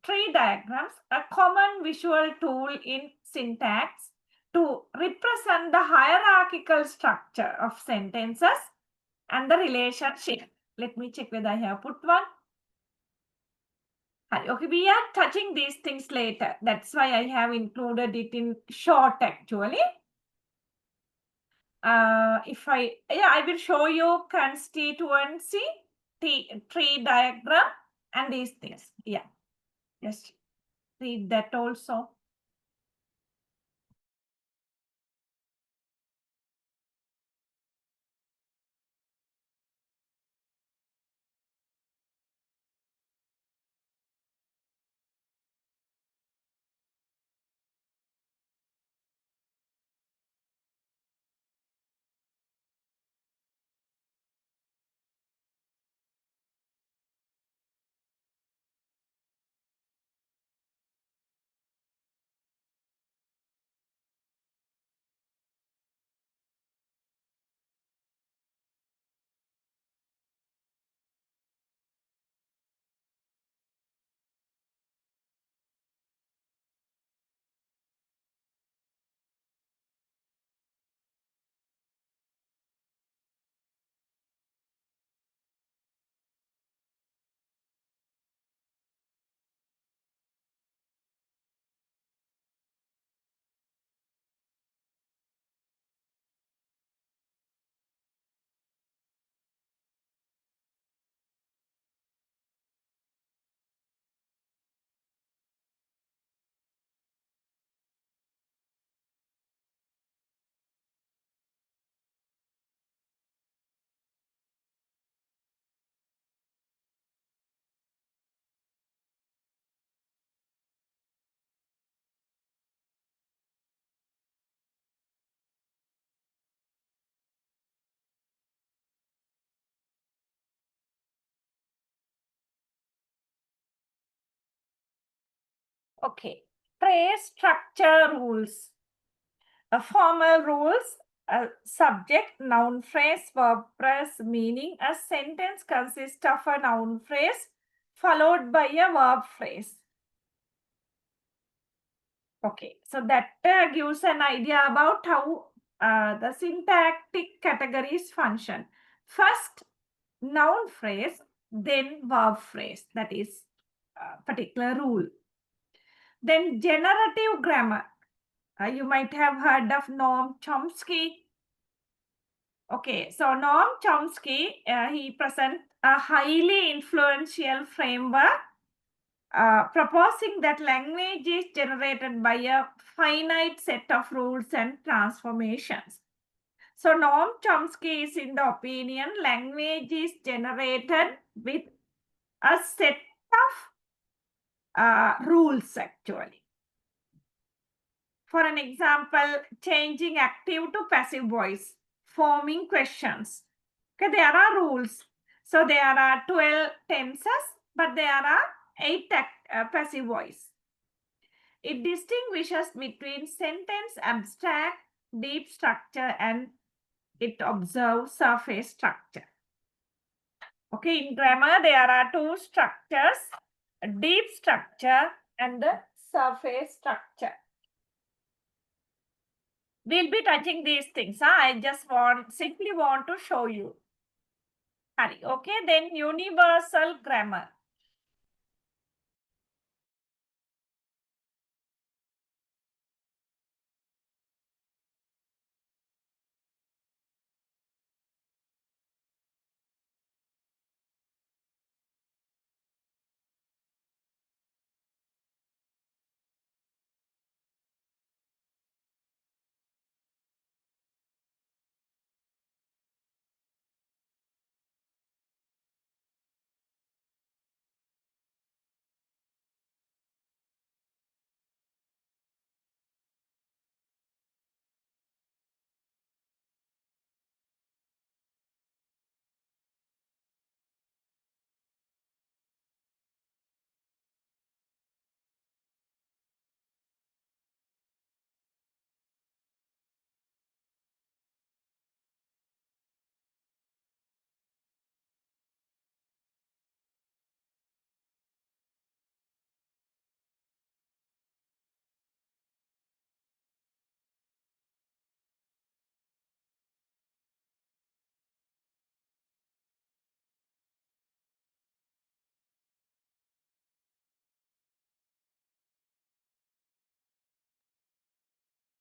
Tree diagrams, a common visual tool in syntax to represent the hierarchical structure of sentences and the relationship. Let me check whether I have put one. Okay, we are touching these things later. That's why I have included it in short actually. I will show you constituency, tree diagram, and these things. Yeah, just read that also. Okay. Phrase structure rules. Formal rules. Subject, noun phrase, verb phrase, meaning a sentence consists of a noun phrase followed by a verb phrase. Okay, so that gives an idea about how the syntactic categories function. First, noun phrase, then verb phrase. That is a particular rule. Then generative grammar. You might have heard of Noam Chomsky. Okay, so Noam Chomsky, he presents a highly influential framework proposing that language is generated by a finite set of rules and transformations. So Noam Chomsky is in the opinion language is generated with a set of rules actually. For an example, changing active to passive voice, forming questions. Okay, there are rules. So there are 12 tenses, but there are 8 passive voice. It distinguishes between sentence abstract, deep structure, and it observes surface structure. Okay, in grammar, there are 2 structures, a deep structure and the surface structure. We'll be touching these things. I just simply want to show you. Okay, then universal grammar.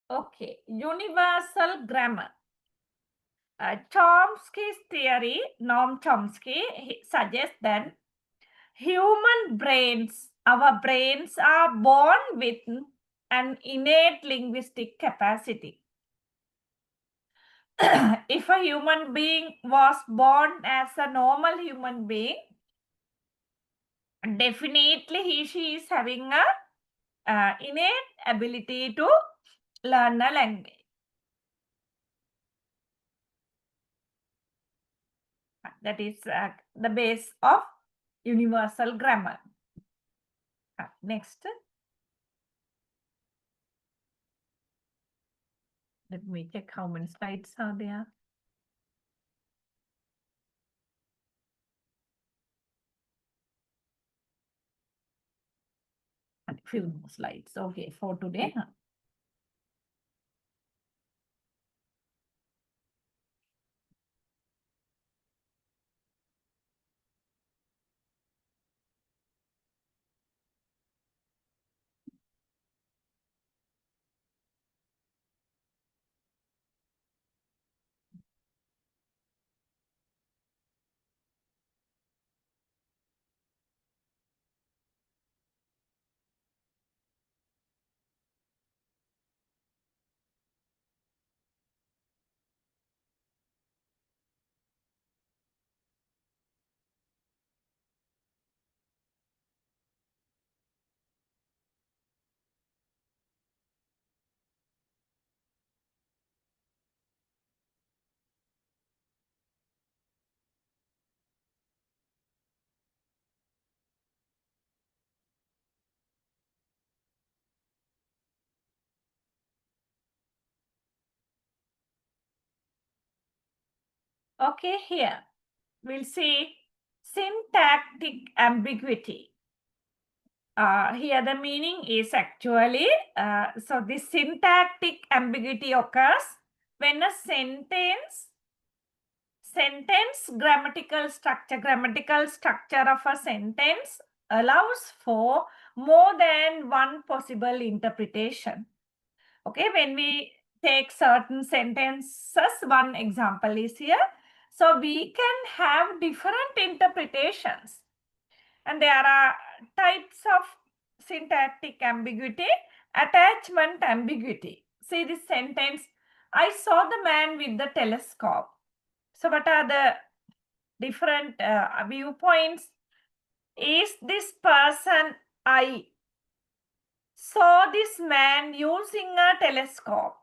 Okay, universal grammar. Chomsky's theory, Noam Chomsky, suggests that human brains, our brains are born with an innate linguistic capacity. If a human being was born as a normal human being, definitely she is having a innate ability to learn a language. That is the base of universal grammar. Next. Let me check how many slides are there. A few more slides. Okay, for today. Okay, here we'll see syntactic ambiguity. Here the meaning is actually, so the syntactic ambiguity occurs when a sentence grammatical structure of a sentence allows for more than one possible interpretation. Okay, when we take certain sentences, one example is here. So we can have different interpretations. And there are types of syntactic ambiguity, attachment ambiguity. See this sentence, I saw the man with the telescope. So what are the different viewpoints? Is this person I saw this man using a telescope?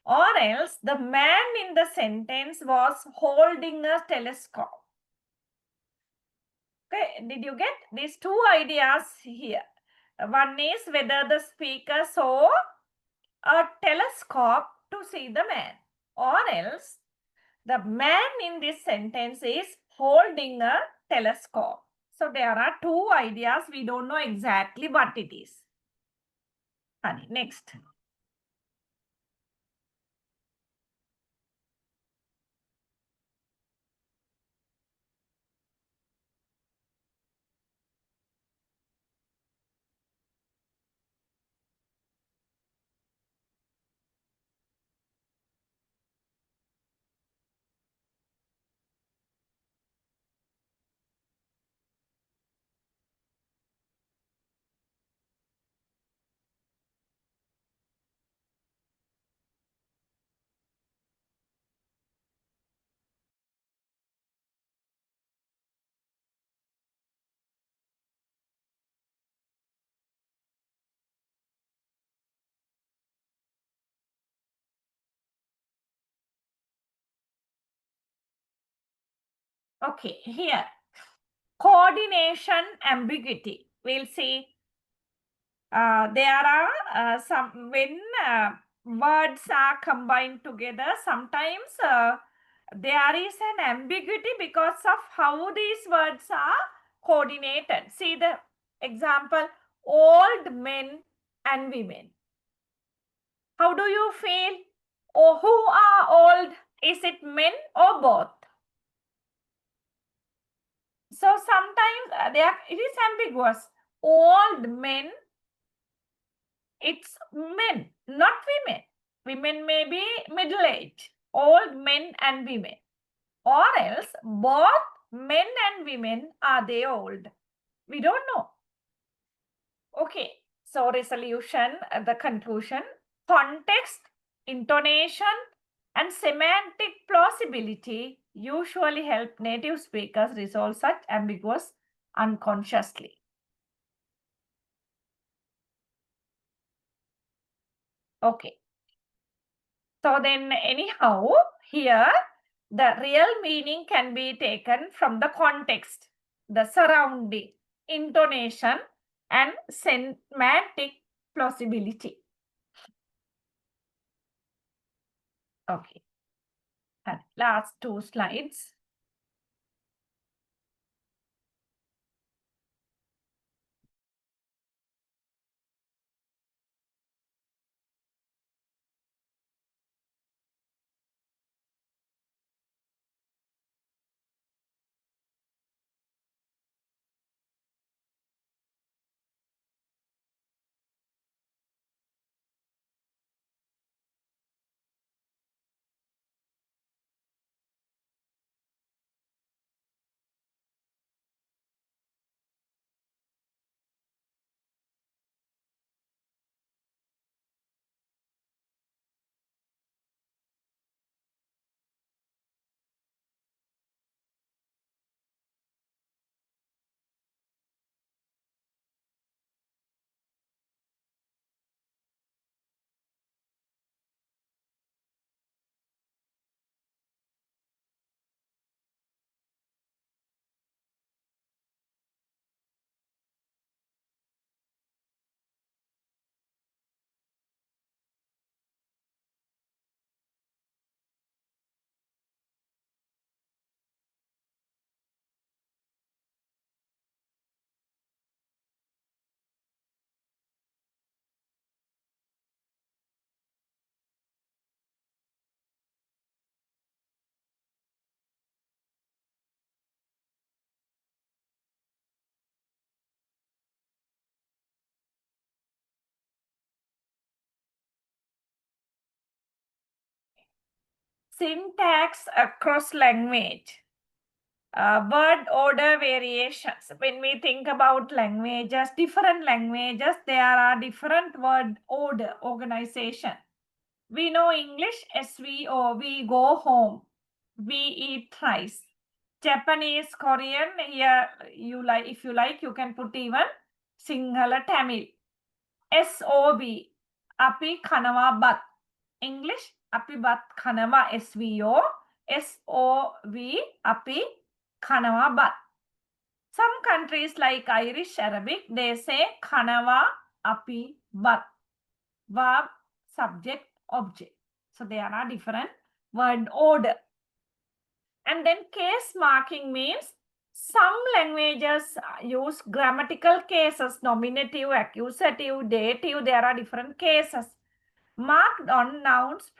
Or else the man in the sentence was holding a telescope. Okay, did you get these two ideas here? One is whether the speaker saw a telescope to see the man, or else the man in this sentence is holding a telescope. So there are two ideas. We don't know exactly what it is. Honey, next. Okay, here. Coordination ambiguity. We'll see. There are some, when words are combined together, sometimes there is an ambiguity because of how these words are coordinated. See the example, old men and women. How do you feel? Or who are old? Is it men or both? So sometimes it is ambiguous. Old men, it's men, not women. Women may be middle age, old men and women. Or else both men and women are they old? We don't know. Okay, so resolution, the conclusion, context, intonation, and semantic plausibility usually help native speakers resolve such ambiguous unconsciously. Okay. So then anyhow, here the real meaning can be taken from the context, the surrounding, intonation, and semantic plausibility. Okay. And last two slides. syntax across language. Word order variations. When we think about languages, different languages, there are different word order organization. We know English, SVO, we go home, we eat rice. Japanese, Korean, here you like, if you like, you can put even Sinhala, Tamil. SOB, api kanawa bat. English, api bat kanawa, SVO. SOV, api kanawa bat. Some countries like Irish Arabic, they say kanawa, api bat. Verb, subject, object. So there are different word order. And then case marking means some languages use grammatical cases, nominative, accusative, dative. There are different cases marked on nouns,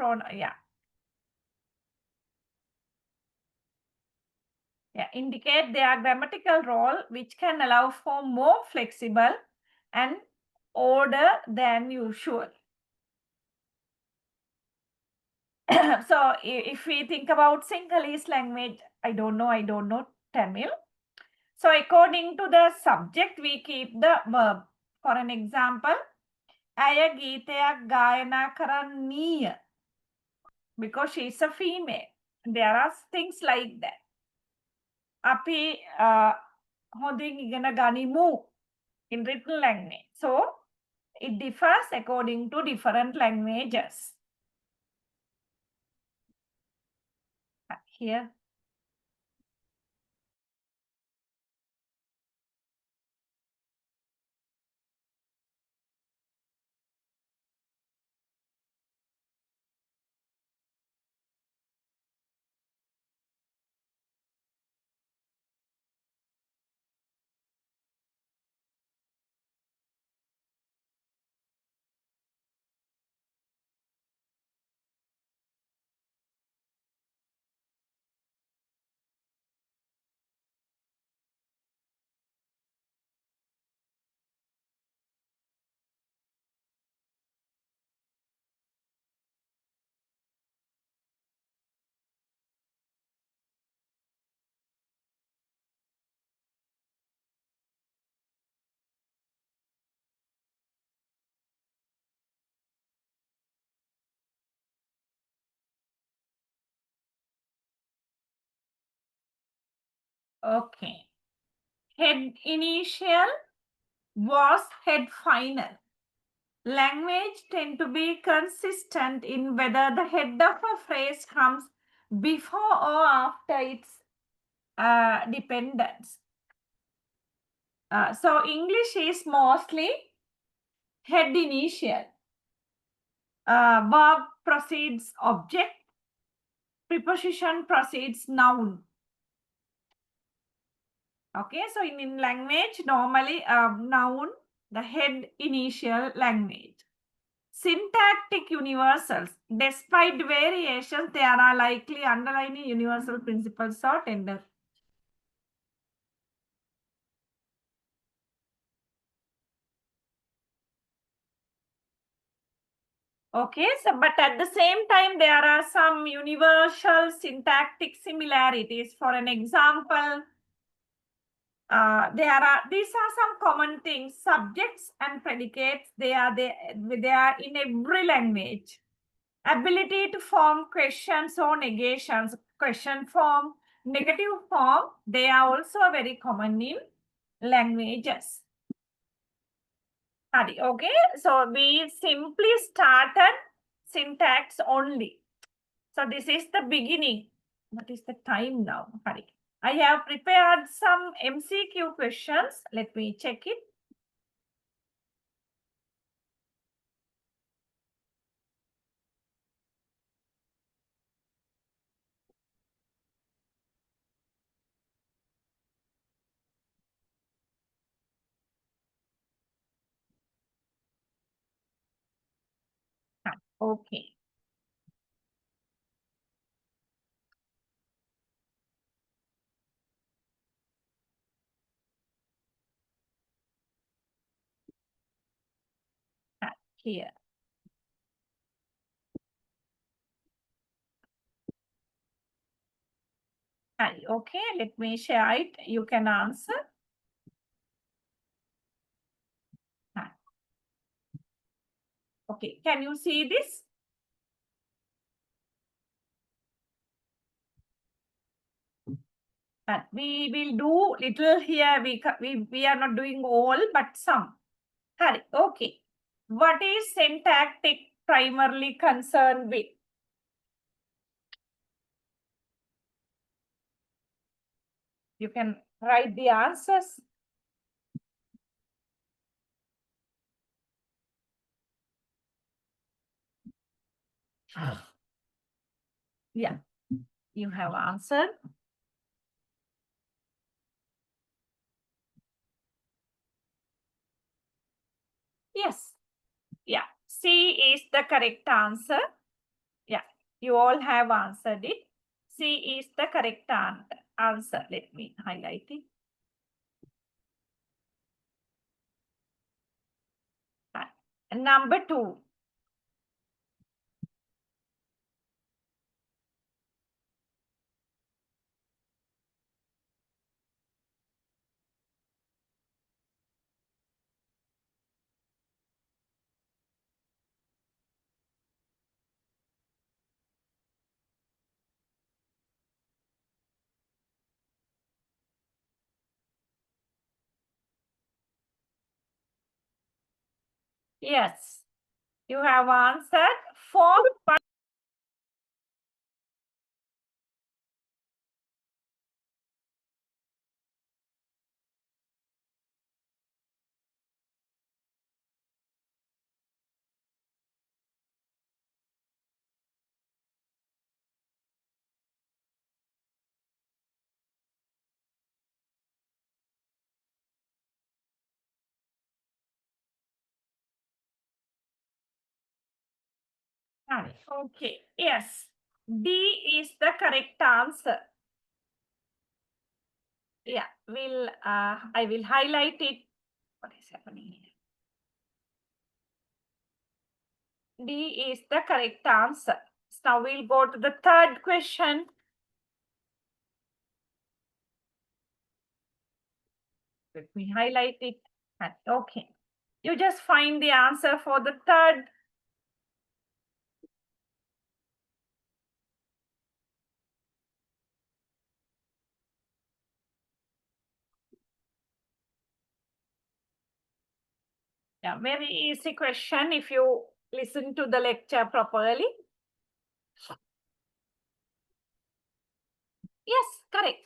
indicate their grammatical role, which can allow for more flexible and order than usual. So if we think about Sinhalese language, I don't know Tamil. So according to the subject, we keep the verb. For an example, Aya Geetaya Gayana Karaniya, because she is a female. There are things like that. Api Hoding Igana Ganimu in written language. So it differs according to different languages. Here. Okay. Head initial was head final. Language tend to be consistent in whether the head of a phrase comes before or after its dependence. So English is mostly head initial. Verb precedes object. Preposition precedes noun. Okay, so in language, normally noun, the head initial language. Syntactic universals. Despite variations, there are likely underlying universal principles or tender. Okay, so but at the same time, there are some universal syntactic similarities. For an example, these are some common things. Subjects and predicates, they are in every language. Ability to form questions or negations, question form, negative form, they are also very common in languages. Okay, so we simply started syntax only. So this is the beginning. What is the time now? I have prepared some MCQ questions. Let me check it. Okay. Here. Okay, let me share it. You can answer. Okay, can you see this? And we will do little here. We are not doing all, but some. Okay. What is syntactic primarily concerned with? You can write the answers. Yeah, you have answered. Yes. Yeah, C is the correct answer. Yeah, you all have answered it. C is the correct answer. Let me highlight it. Number 2. Yes, you have answered. Fourth one. Okay, yes. D is the correct answer. Yeah, I will highlight it. What is happening here? D is the correct answer. So now we'll go to the third question. Let me highlight it. Okay. You just find the answer for the third. Yeah, very easy question if you listen to the lecture properly. Yes, correct.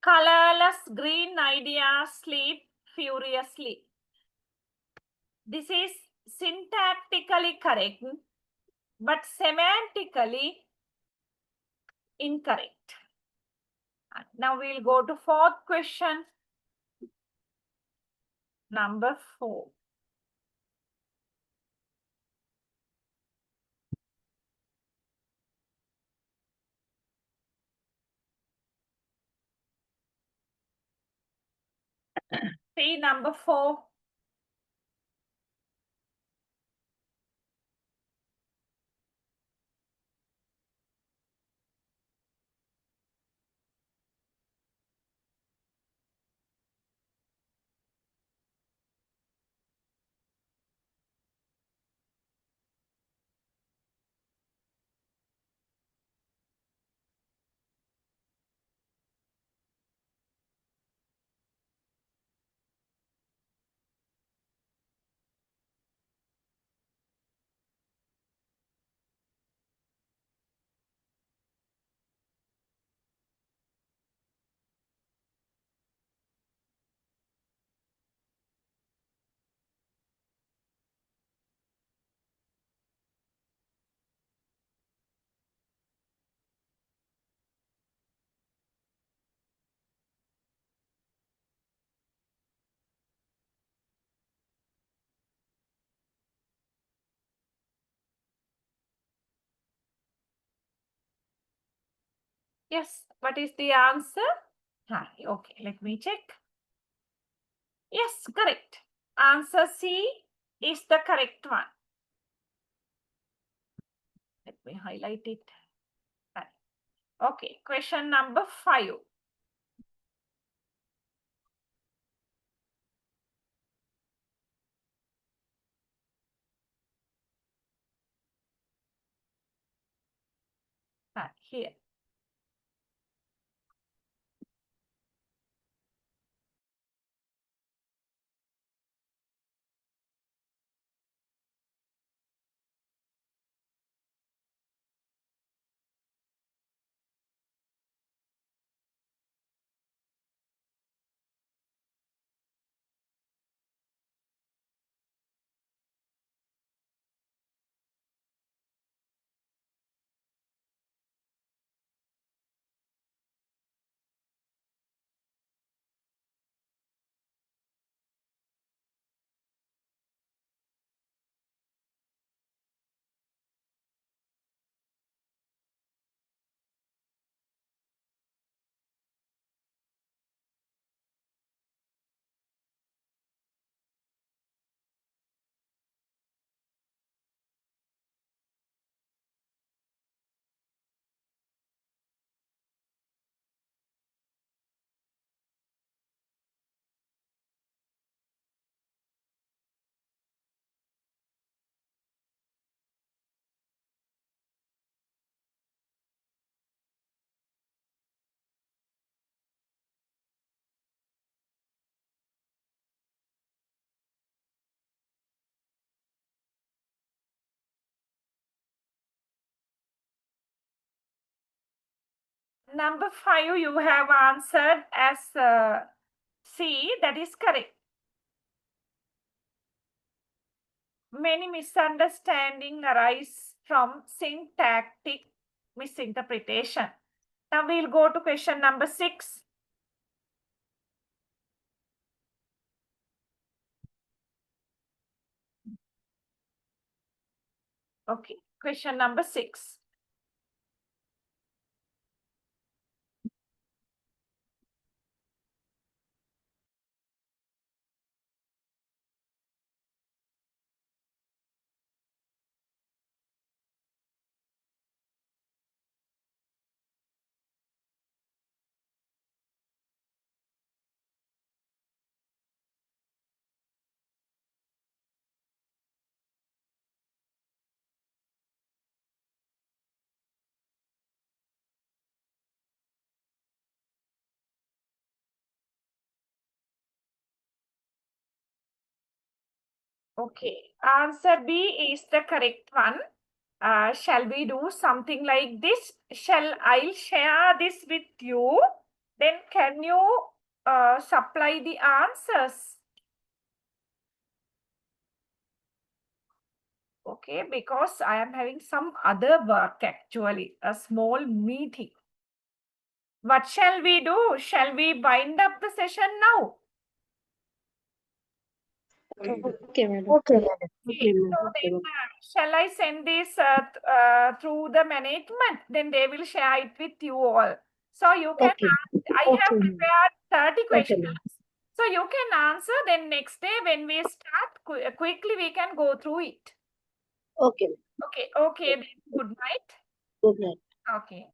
Colorless green ideas sleep furiously. This is syntactically correct, but semantically incorrect. Now we'll go to fourth question. Number 4. See number 4. Yes, what is the answer? Okay, let me check. Yes, correct. Answer C is the correct one. Let me highlight it. Okay, question number 5. Here. Number 5, you have answered as C, that is correct. Many misunderstandings arise from syntactic misinterpretation. Now we'll go to question number 6. Okay, question number 6. Okay, answer B is the correct one. Shall we do something like this? I'll share this with you. Then can you supply the answers? Okay, because I am having some other work actually, a small meeting. What shall we do? Shall we bind up the session now? Okay, madam. Okay, madam. Okay, so then, shall I send this through the management? Then they will share it with you all. So you can, Okay. I have Okay. prepared 30 questions. ma'am. So you can answer, then next day when we start, quickly we can go through it. Okay. Okay, then good night. Good night. Okay.